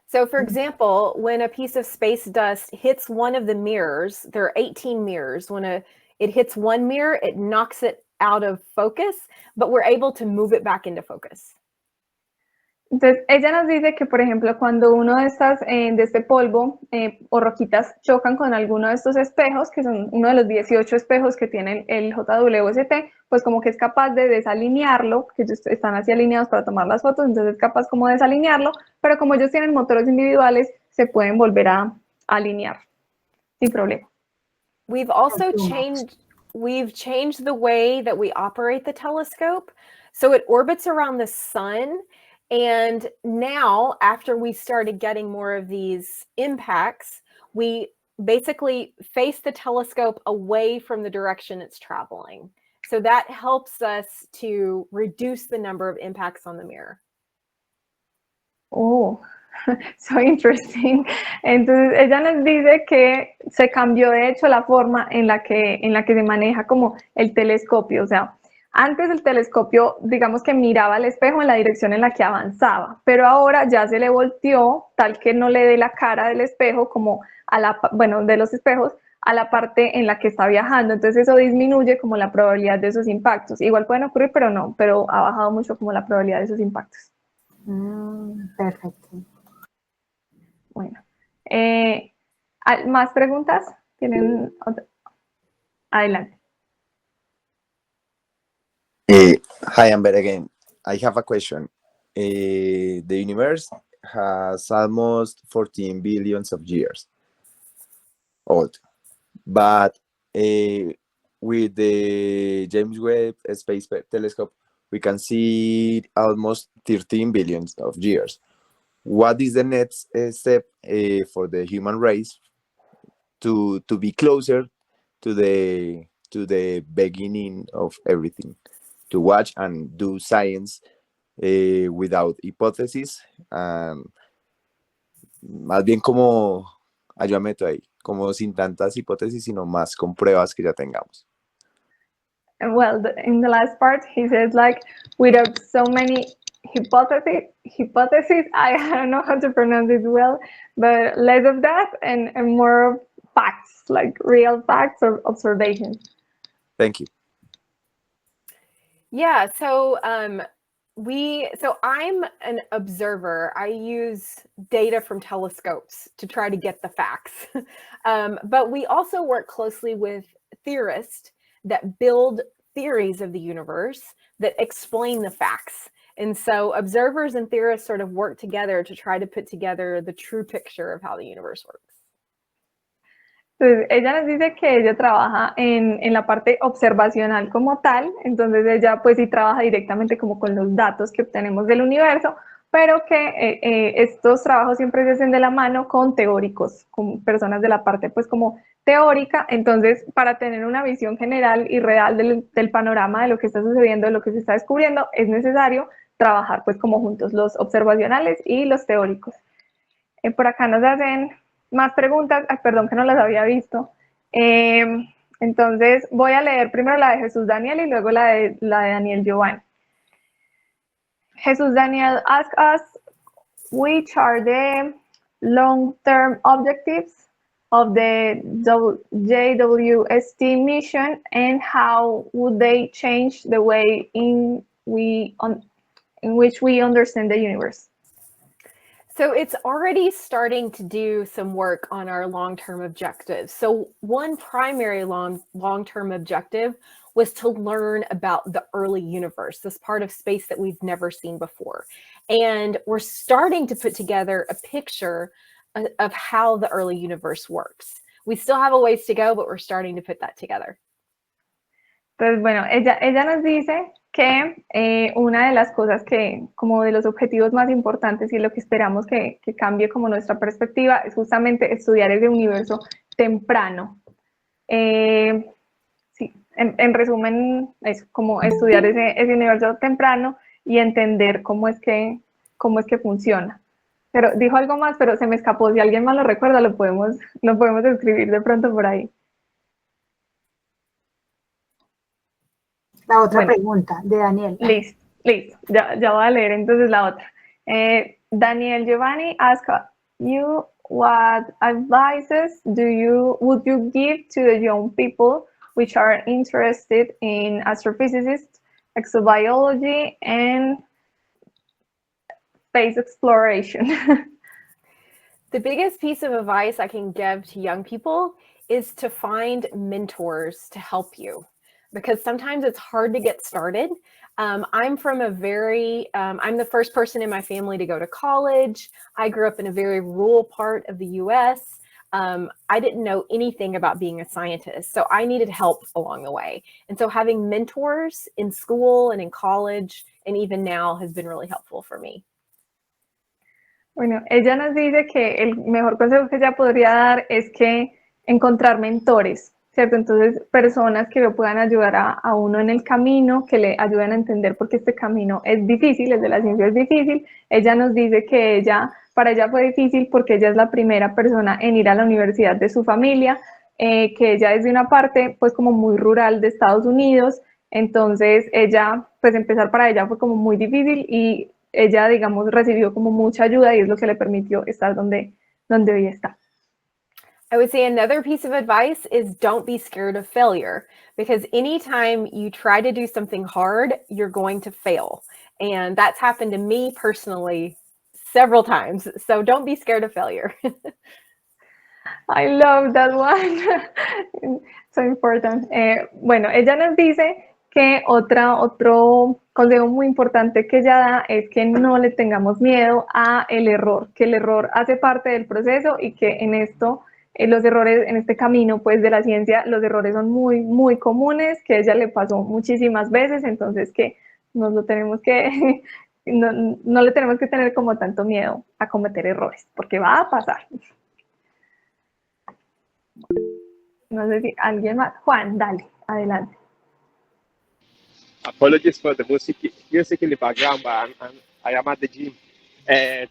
So for example, when a piece of space dust hits one of the mirrors, there are 18 mirrors. When it hits one mirror, it knocks it out of focus, but we're able to move it back into focus. Entonces, ella nos dice que, por ejemplo, cuando uno de este polvo o roquitas chocan con alguno de estos espejos, que son uno de los 18 espejos que tiene el JWST, pues como que es capaz de desalinearlo, que ellos están así alineados para tomar las fotos, entonces es capaz como de desalinearlo, pero como ellos tienen motores individuales, se pueden volver a alinear sin problema. We've also changed we've changed the way that we operate the telescope. So it orbits around the sun. And now, after we started getting more of these impacts, we basically face the telescope away from the direction it's traveling. So that helps us to reduce the number of impacts on the mirror. Oh, so interesting. Entonces, ella nos dice que se cambió de hecho la forma en la que se maneja como el telescopio. O sea, antes el telescopio, digamos que miraba el espejo en la dirección en la que avanzaba, pero ahora ya se le volteó tal que no le dé la cara del espejo como a la, bueno, de los espejos a la parte en la que está viajando. Entonces eso disminuye como la probabilidad de esos impactos. Igual pueden ocurrir, pero no, pero ha bajado mucho como la probabilidad de esos impactos. Perfecto. Bueno, ¿más preguntas? ¿Tienen otra? Adelante. Hi, Amber again. I have a question. The universe has almost 14 billions of years old, but with the James Webb Space Telescope, we can see almost 13 billions of years. What is the next step for the human race to be closer to the beginning of everything, to watch and do science without hypothesis? Más bien como, ayúdame tú ahí, como sin tantas hipótesis, sino más con pruebas que ya tengamos. Well, in the last part, he says like, without so many hypotheses, I don't know how to pronounce it well, but less of that and more of facts, like real facts or observations. Thank you. Yeah, so I'm an observer. I use data from telescopes to try to get the facts. But we also work closely with theorists that build theories of the universe that explain the facts. And so observers and theorists sort of work together to try to put together the true picture of how the universe works. Entonces, ella nos dice que ella trabaja en la parte observacional como tal, entonces ella pues sí trabaja directamente como con los datos que obtenemos del universo, pero que estos trabajos siempre se hacen de la mano con teóricos, con personas de la parte pues como teórica. Entonces para tener una visión general y real del panorama de lo que está sucediendo, de lo que se está descubriendo, es necesario trabajar pues como juntos los observacionales y los teóricos. Por acá nos hacen más preguntas. Ay, perdón que no las había visto. Entonces voy a leer primero la de Jesús Daniel y luego la de Daniel Giovanni. Jesús Daniel asked us, which are the long-term objectives of the JWST mission and how would they change the way in which we understand the universe? So it's already starting to do some work on our long-term objectives. So one primary long-term objective was to learn about the early universe, this part of space that we've never seen before. And we're starting to put together a picture of how the early universe works. We still have a ways to go, but we're starting to put that together. Pues bueno, ella nos dice que una de las cosas que, como de los objetivos más importantes y lo que esperamos que cambie como nuestra perspectiva es justamente estudiar ese universo temprano. Sí, en resumen, es como estudiar ese universo temprano y entender cómo es que funciona. Pero dijo algo más, pero se me escapó. Si alguien más lo recuerda, lo podemos escribir de pronto por ahí. La otra pregunta de Daniel. Listo. Ya voy a leer entonces la otra. Daniel Giovanni asked you, what advices would you give to the young people which are interested in astrophysics, exobiology, and space exploration? The biggest piece of advice I can give to young people is to find mentors to help you, because sometimes it's hard to get started. I'm from I'm the first person in my family to go to college. I grew up in a very rural part of the US. I didn't know anything about being a scientist, so I needed help along the way. And so having mentors in school and in college and even now has been really helpful for me. Bueno, ella nos dice que el mejor consejo que ella podría dar es que encontrar mentores, ¿cierto? Entonces, personas que lo puedan ayudar a uno en el camino, que le ayuden a entender por qué este camino es difícil, el de la ciencia es difícil. Ella nos dice que para ella fue difícil porque ella es la primera persona en ir a la universidad de su familia, que ella es de una parte pues como muy rural de Estados Unidos, entonces ella, pues empezar para ella fue como muy difícil y ella, digamos, recibió como mucha ayuda y es lo que le permitió estar donde hoy está. I would say another piece of advice is don't be scared of failure, because anytime you try to do something hard, you're going to fail. And that's happened to me personally several times. So don't be scared of failure. I love that one. So important. Bueno, ella nos dice que otro consejo muy importante que ella da es que no le tengamos miedo a el error, que el error hace parte del proceso y que en esto, los errores, en este camino pues de la ciencia, los errores son muy, muy comunes, que a ella le pasó muchísimas veces, entonces que nos lo tenemos que, no le tenemos que tener como tanto miedo a cometer errores, porque va a pasar. No sé si alguien más. Juan, dale, adelante. Apologies for the music in the background, but I am at the gym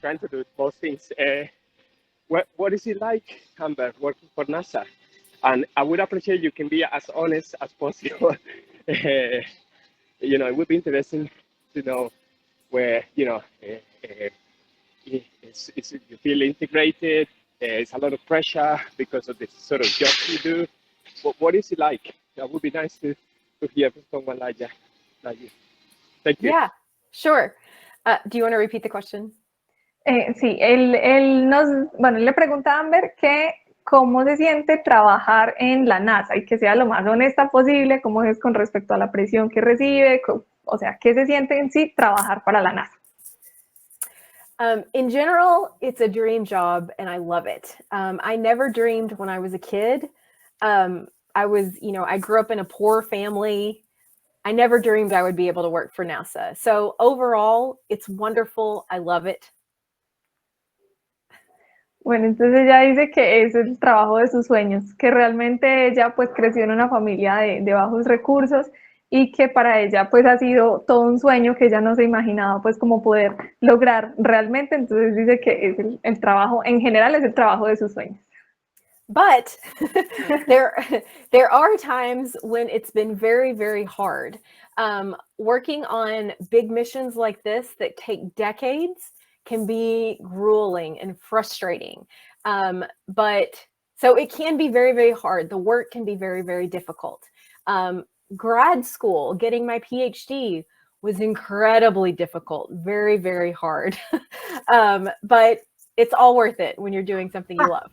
trying to do both things. What is it like, Amber, working for NASA? And I would appreciate you can be as honest as possible. It would be interesting to know where, you feel integrated. It's a lot of pressure because of the sort of job you do. What is it like? That would be nice to hear from someone like you. Thank you. Yeah, sure. Do you want to repeat the question? Sí, él le pregunta a Amber que cómo se siente trabajar en la NASA y que sea lo más honesta posible, cómo es con respecto a la presión que recibe, o sea, qué se siente en sí trabajar para la NASA. In general, it's a dream job and I love it. I never dreamed when I was a kid. I grew up in a poor family. I never dreamed I would be able to work for NASA. So overall, it's wonderful. I love it. Bueno, entonces ella dice que es el trabajo de sus sueños, que realmente ella pues creció en una familia de bajos recursos y que para ella pues ha sido todo un sueño que ella no se imaginaba pues como poder lograr realmente, entonces dice que es el trabajo, en general es el trabajo de sus sueños. But there are times when it's been very, very hard. Working on big missions like this that take decades can be grueling and frustrating. So it can be very, very hard. The work can be very, very difficult. Grad school, getting my PhD was incredibly difficult, very, very hard. But it's all worth it when you're doing something you love.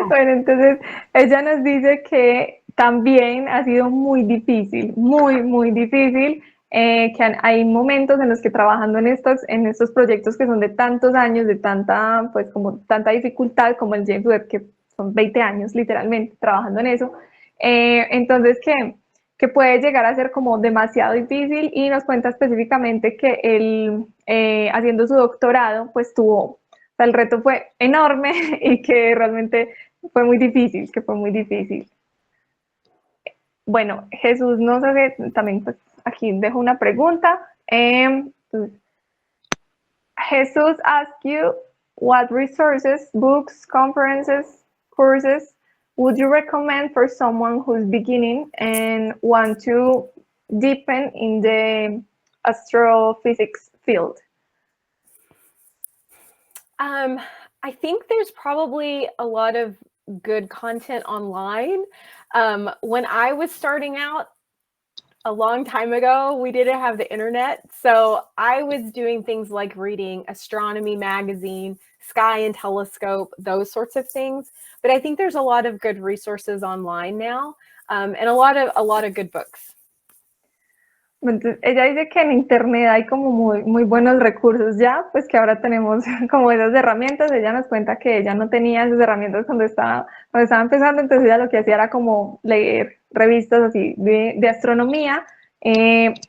Bueno, entonces ella nos dice que también ha sido muy difícil, muy, muy difícil, que hay momentos en los que trabajando en estos proyectos que son de tantos años, de tanta dificultad como el James Webb, que son 20 años literalmente trabajando en eso, entonces que puede llegar a ser como demasiado difícil y nos cuenta específicamente que él haciendo su doctorado pues el reto fue enorme y que realmente fue muy difícil, Bueno, Jesús nos hace también, pues aquí dejo una pregunta. Jesús asks you, what resources, books, conferences, courses would you recommend for someone who's beginning and want to deepen in the astrophysics field? I think there's probably a lot of good content online. When I was starting out a long time ago, we didn't have the internet. So I was doing things like reading Astronomy Magazine, Sky and Telescope, those sorts of things. But I think there's a lot of good resources online now, and a lot of good books. Entonces, ella dice que en internet hay como muy buenos recursos ya, pues que ahora tenemos como esas herramientas. Ella nos cuenta que ella no tenía esas herramientas cuando estaba empezando, entonces ella lo que hacía era como leer revistas así de astronomía,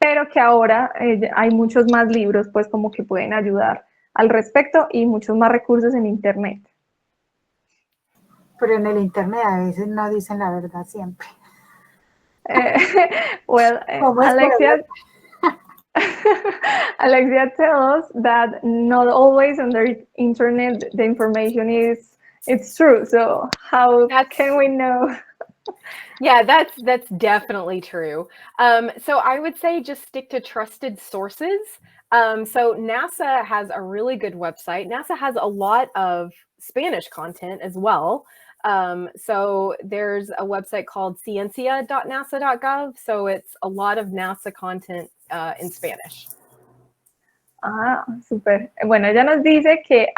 pero que ahora hay muchos más libros pues como que pueden ayudar al respecto y muchos más recursos en internet. Pero en el internet a veces no dicen la verdad siempre. Well, ¿Cómo es Alexia, Alexia tells us that not always on the internet the information it's true. So how can we know? Yeah, that's definitely true. So I would say just stick to trusted sources. So NASA has a really good website. NASA has a lot of Spanish content as well. So there's a website called ciencia.nasa.gov. So it's a lot of NASA content in Spanish. Ah, súper. Bueno, ella nos dice que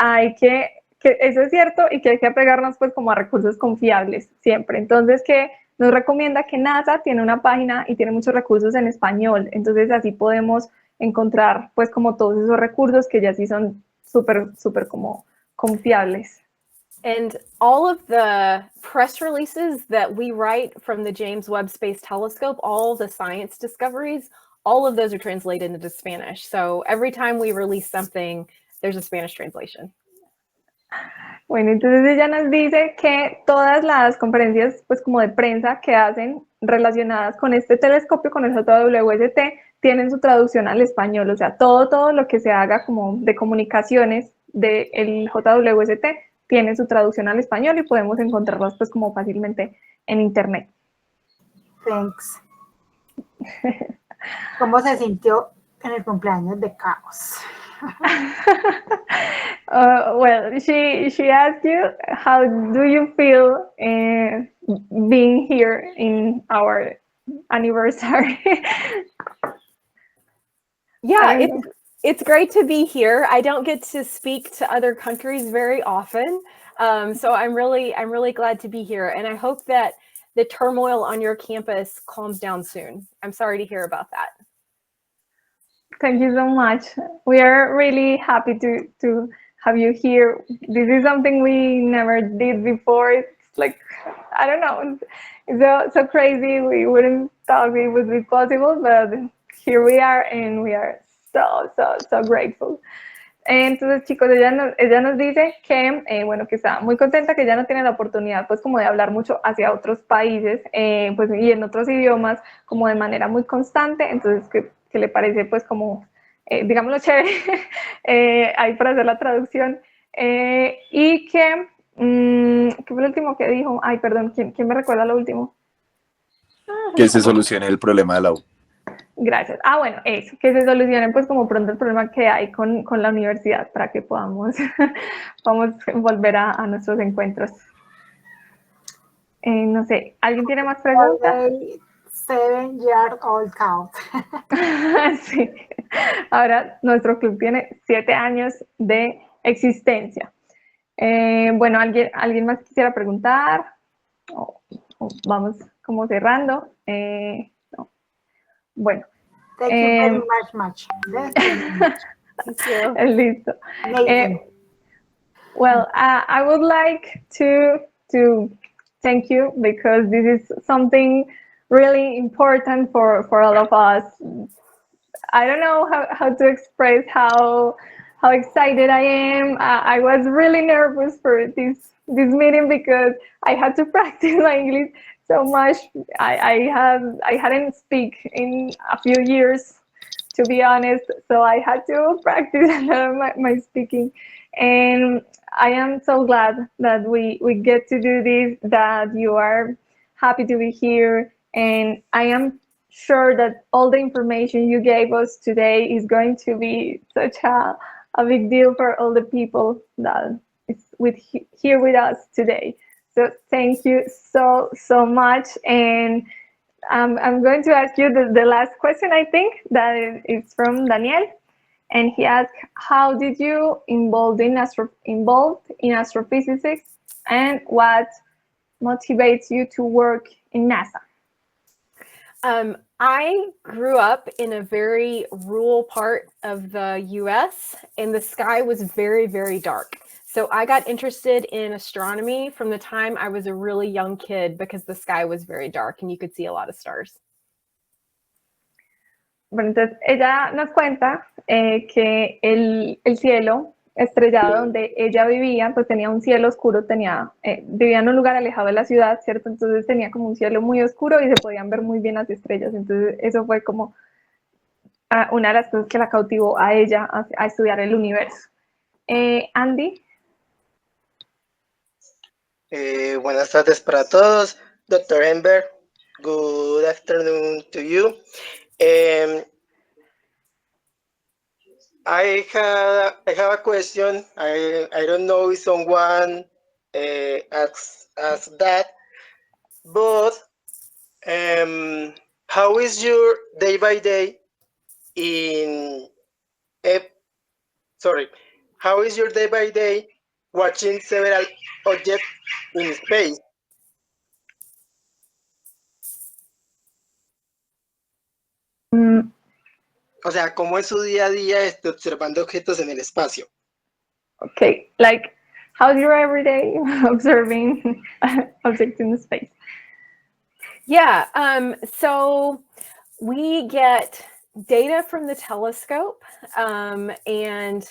que eso es cierto y que hay que apegarnos pues como a recursos confiables siempre. Entonces que nos recomienda que NASA tiene una página y tiene muchos recursos en español. Entonces así podemos encontrar pues como todos esos recursos que ya sí son súper como confiables. And all of the press releases that we write from the James Webb Space Telescope, all the science discoveries, all of those are translated into Spanish. So every time we release something, there's a Spanish translation. Bueno, entonces ella nos dice que todas las conferencias pues como de prensa que hacen relacionadas con este telescopio, con el JWST, tienen su traducción al español. O sea, todo lo que se haga como de comunicaciones del JWST tiene su traducción al español y podemos encontrarlas pues como fácilmente en internet. Thanks. ¿Cómo se sintió en el cumpleaños de Caos? Well, she asked you, how do you feel being here in our anniversary? Yeah, it's great to be here. I don't get to speak to other countries very often, so I'm really glad to be here, and I hope that the turmoil on your campus calms down soon. I'm sorry to hear about that. Thank you so much. We are really happy to have you here. This is something we never did before. It's like, I don't know, it's so crazy. We wouldn't thought it would be possible, but here we are and we are so grateful. Entonces, chicos, ella nos dice que, bueno, que está muy contenta, que ya no tiene la oportunidad, pues, como de hablar mucho hacia otros países, pues, y en otros idiomas, como de manera muy constante. Entonces, que le parece, pues, como, digámoslo, chévere, ahí para hacer la traducción. Y que, ¿qué fue lo último que dijo? Ay, perdón, ¿quién me recuerda lo último? Que se solucione el problema de la U. Gracias. Ah, bueno, eso, que se solucione pues como pronto el problema que hay con la universidad para que podamos volver a nuestros encuentros. No sé, ¿alguien tiene más preguntas? 7-year-old count. Sí. Ahora nuestro club tiene 7 años de existencia. Bueno, ¿alguien más quisiera preguntar? Vamos como cerrando. No. Bueno. Thank you very much. Thank you. Listo. Amazing. Well, I would like to thank you because this is something really important for all of us. I don't know how to express how excited I am. I was really nervous for this meeting because I had to practice my English so much. I hadn't speak in a few years, to be honest, so I had to practice my speaking. And I am so glad that we get to do this, that you are happy to be here. And I am sure that all the information you gave us today is going to be such a big deal for all the people that is here with us today. So thank you so much. And I'm going to ask you the last question, I think, that is from Daniel. And he asked, how did you involved in astrophysics, and what motivates you to work in NASA? I grew up in a very rural part of the US, and the sky was very, very dark. So I got interested in astronomy from the time I was a really young kid because the sky was very dark and you could see a lot of stars. Bueno, entonces ella nos cuenta que el cielo estrellado donde ella vivía, pues tenía un cielo oscuro, vivía en un lugar alejado de la ciudad, ¿cierto? Entonces tenía como un cielo muy oscuro y se podían ver muy bien las estrellas. Entonces eso fue como una de las cosas que la cautivó a ella a estudiar el universo. Andy. Buenas tardes para todos. Dr. Ember, good afternoon to you. I have a question. I don't know if someone asked that, but how is your day by day how is your day by day watching several objects in space? O sea, ¿cómo es su día a día observando objetos en el espacio? Okay, like, how's your everyday observing objects in space? Yeah, so we get data from the telescope, and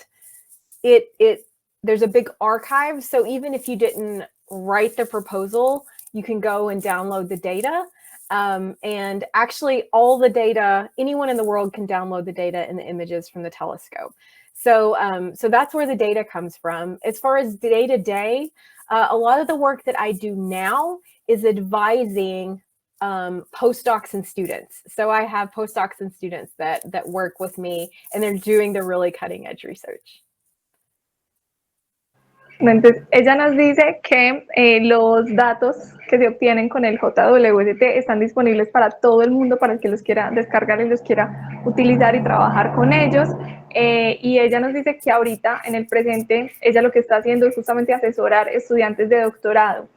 there's a big archive. So even if you didn't write the proposal, you can go and download the data. And actually all the data, anyone in the world can download the data and the images from the telescope. So, so that's where the data comes from. As far as day to day, a lot of the work that I do now is advising postdocs and students. So I have postdocs and students that work with me, and they're doing the really cutting edge research. Entonces, ella nos dice que los datos que se obtienen con el JWST están disponibles para todo el mundo, para el que los quiera descargar y los quiera utilizar y trabajar con ellos. Y ella nos dice que ahorita, en el presente, ella lo que está haciendo es justamente asesorar estudiantes de doctorado.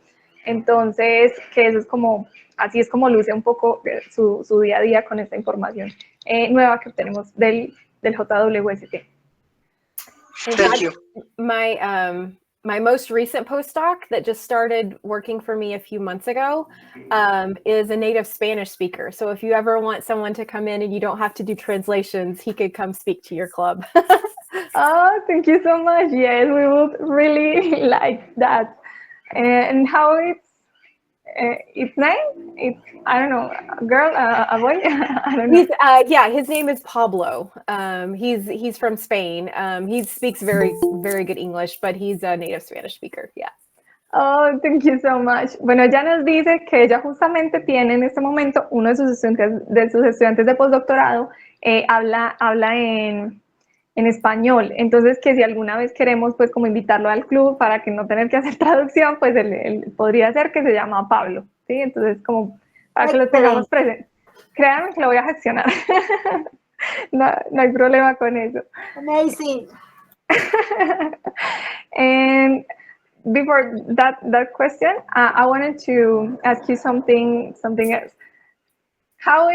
Entonces, que eso es como, así es como luce un poco su día a día con esta información nueva que obtenemos del JWST. Thank you. My most recent postdoc that just started working for me a few months ago is a native Spanish speaker. So if you ever want someone to come in and you don't have to do translations, he could come speak to your club. Oh, thank you so much. Yes, we would really like that. And how its name? It's, I don't know, a girl, a boy? I don't know. Yeah, his name is Pablo. He's from Spain. He speaks very, very good English, but he's a native Spanish speaker. Yeah. Oh, thank you so much. Bueno, ella nos dice que ella justamente tiene en este momento uno de sus estudiantes de postdoctorado habla en español. Entonces, que si alguna vez queremos, pues, como invitarlo al club para que no tener que hacer traducción, pues él podría ser, que se llama Pablo, ¿sí? Entonces, como para que lo tengamos presente. Créanme que lo voy a gestionar. No hay problema con eso. Amazing. And before that question, I wanted to ask you something else. How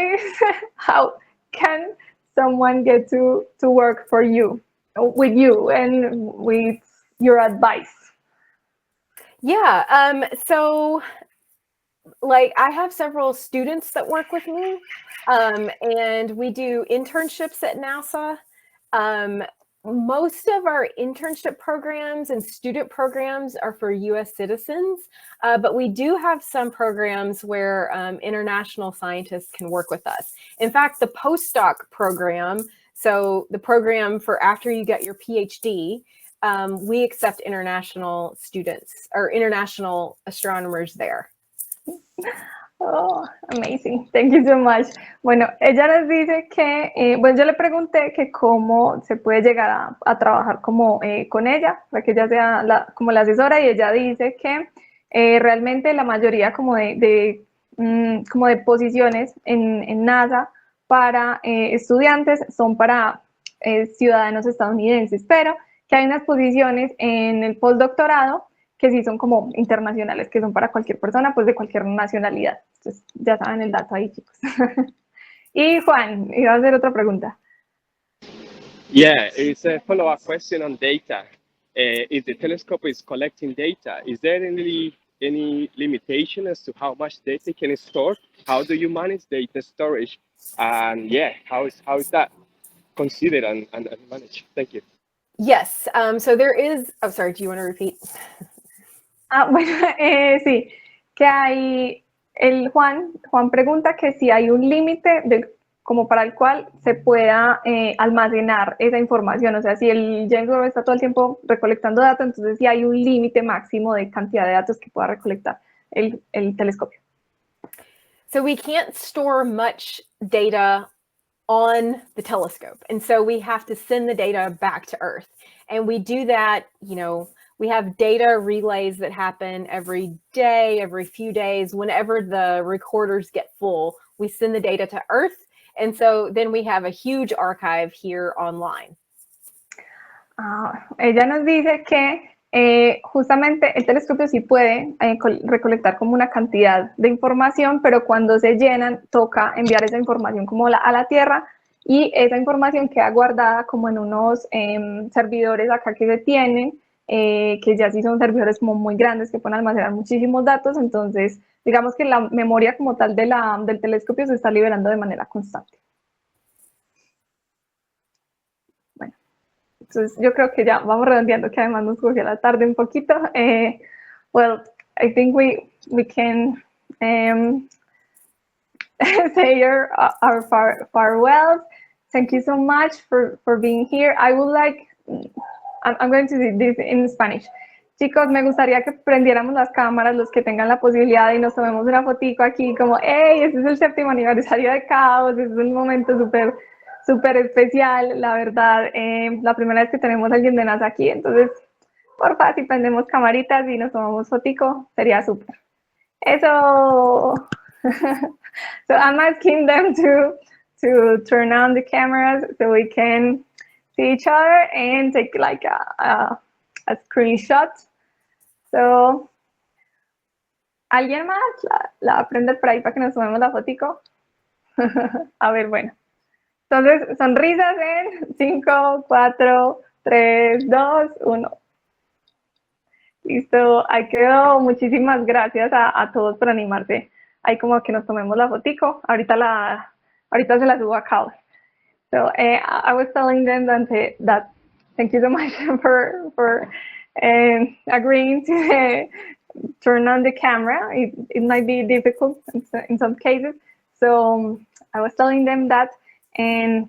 can someone get to work for you, with you, and with your advice? Yeah, so like I have several students that work with me, and we do internships at NASA. Most of our internship programs and student programs are for US citizens, but we do have some programs where international scientists can work with us. In fact, the postdoc program, so the program for after you get your PhD, we accept international students or international astronomers there. Oh, amazing. Thank you so much. Bueno, ella nos dice que, bueno, yo le pregunté que cómo se puede llegar a trabajar como con ella, para que ella sea como la asesora, y ella dice que realmente la mayoría como de posiciones en NASA para estudiantes son para ciudadanos estadounidenses, pero que hay unas posiciones en el postdoctorado que sí son como internacionales, que son para cualquier persona, pues de cualquier nacionalidad. Entonces, ya saben el dato ahí, chicos. Y Juan, iba a hacer otra pregunta. Yeah, it's a follow-up question on data. If the telescope is collecting data, is there any limitation as to how much data it can store? How do you manage data storage? And yeah, how is that considered and managed? Thank you. Yes. So there is. Oh, sorry. Do you want to repeat? Bueno, sí, que hay, Juan pregunta que si hay un límite como para el cual se pueda almacenar esa información, o sea, si el James Webb está todo el tiempo recolectando datos, entonces si hay un límite máximo de cantidad de datos que pueda recolectar el telescopio. So we can't store much data on the telescope, and so we have to send the data back to Earth, and we do that, we have data relays that happen every day, every few days. Whenever the recorders get full, we send the data to Earth. And so then we have a huge archive here online. Ella nos dice que justamente el telescopio sí puede recolectar como una cantidad de información, pero cuando se llenan toca enviar esa información como a la Tierra, y esa información queda guardada como en unos servidores acá que se tienen, que ya sí son servidores como muy grandes que pueden almacenar muchísimos datos. Entonces digamos que la memoria como tal del telescopio se está liberando de manera constante. Bueno, entonces yo creo que ya vamos redondeando, que además nos cogió la tarde un poquito. Well, I think we can say our farewells. Thank you so much for being here. I would like, I'm going to do this in Spanish. Chicos, me gustaría que prendiéramos las cámaras, los que tengan la posibilidad, y nos tomemos una fotico aquí como, hey, este es el 7º aniversario de Caos, es un momento súper especial, la verdad. La primera vez que tenemos a alguien de NASA aquí, entonces, porfa, si prendemos camaritas y nos tomamos fotico, sería súper. Eso. So I'm asking them to turn on the cameras so we can see each other and take like a screenshot. So, ¿alguien más la va a prender por ahí para que nos tomemos la fotico? A ver, bueno. Entonces, sonrisas en 5, 4, 3, 2, 1. Listo, ahí quedó. Muchísimas gracias a todos por animarse. Ahí como que nos tomemos la fotico. Ahorita se la subo a Caos. So I was telling them that thank you so much for agreeing to turn on the camera. It might be difficult in some cases. So I was telling them that, and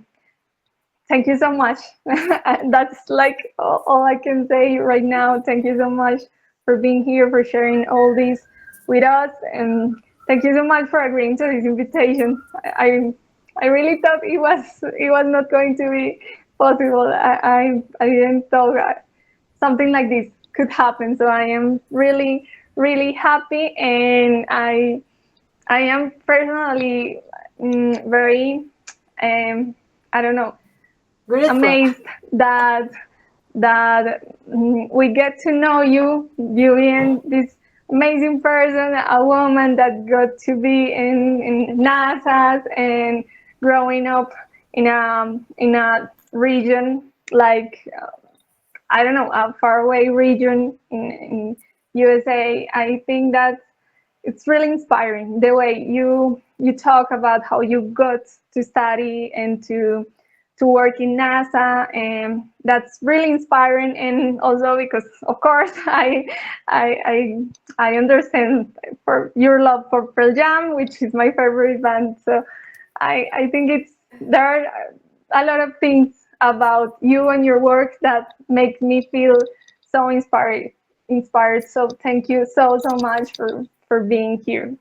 thank you so much. That's like all I can say right now. Thank you so much for being here, for sharing all this with us, and thank you so much for agreeing to this invitation. I really thought it was not going to be possible. I didn't thought something like this could happen. So I am really, really happy, and I am personally very I don't know, grateful, amazed that we get to know you being this amazing person, a woman that got to be in NASA and growing up in a region like I don't know, a faraway region in USA. I think that it's really inspiring the way you talk about how you got to study and to work in NASA, and that's really inspiring. And also because, of course, I understand for your love for Pearl Jam, which is my favorite band. So I think there are a lot of things about you and your work that make me feel so inspired. So thank you so much for being here.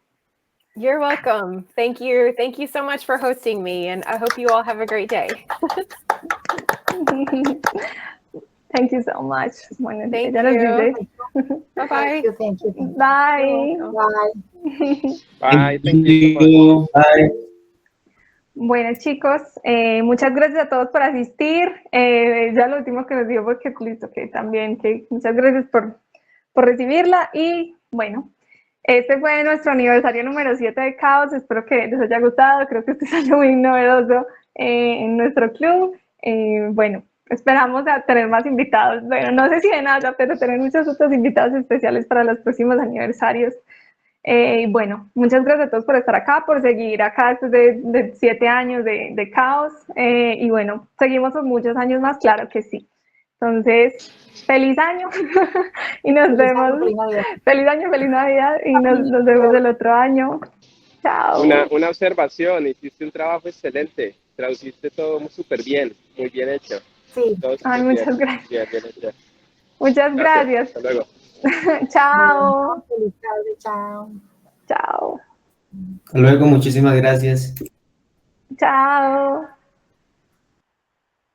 You're welcome. Thank you. Thank you so much for hosting me, and I hope you all have a great day. Thank you so much. Bueno, Thank ya nos you. dice. Bye-bye. Thank you. Bye. Bye. Bye. Thank you so much. Bye. Bueno, chicos, muchas gracias a todos por asistir. Ya lo último que nos dijo, porque listo, que también, que muchas gracias por recibirla. Y bueno, Este fue nuestro aniversario número 7 de Caos. Espero que les haya gustado. Creo que este es algo muy novedoso en nuestro club. Bueno, esperamos a tener más invitados. Bueno, no sé si de nada, pero tener muchos otros invitados especiales para los próximos aniversarios. Bueno, muchas gracias a todos por estar acá, por seguir acá después de 7 años de Caos. Y bueno, seguimos por muchos años más, claro que sí. Entonces, feliz año y nos Feliz vemos. año, feliz Navidad. Feliz año, feliz Navidad y nos vemos el otro año. Chao. Una observación, hiciste un trabajo excelente, traduciste todo súper bien, muy bien hecho. Sí, Todo Ay, súper muchas bien, gracias. bien hecho. Muchas gracias. Hasta luego. Chao. bueno, feliz tarde, chao. Chao. Hasta luego, muchísimas gracias. Chao.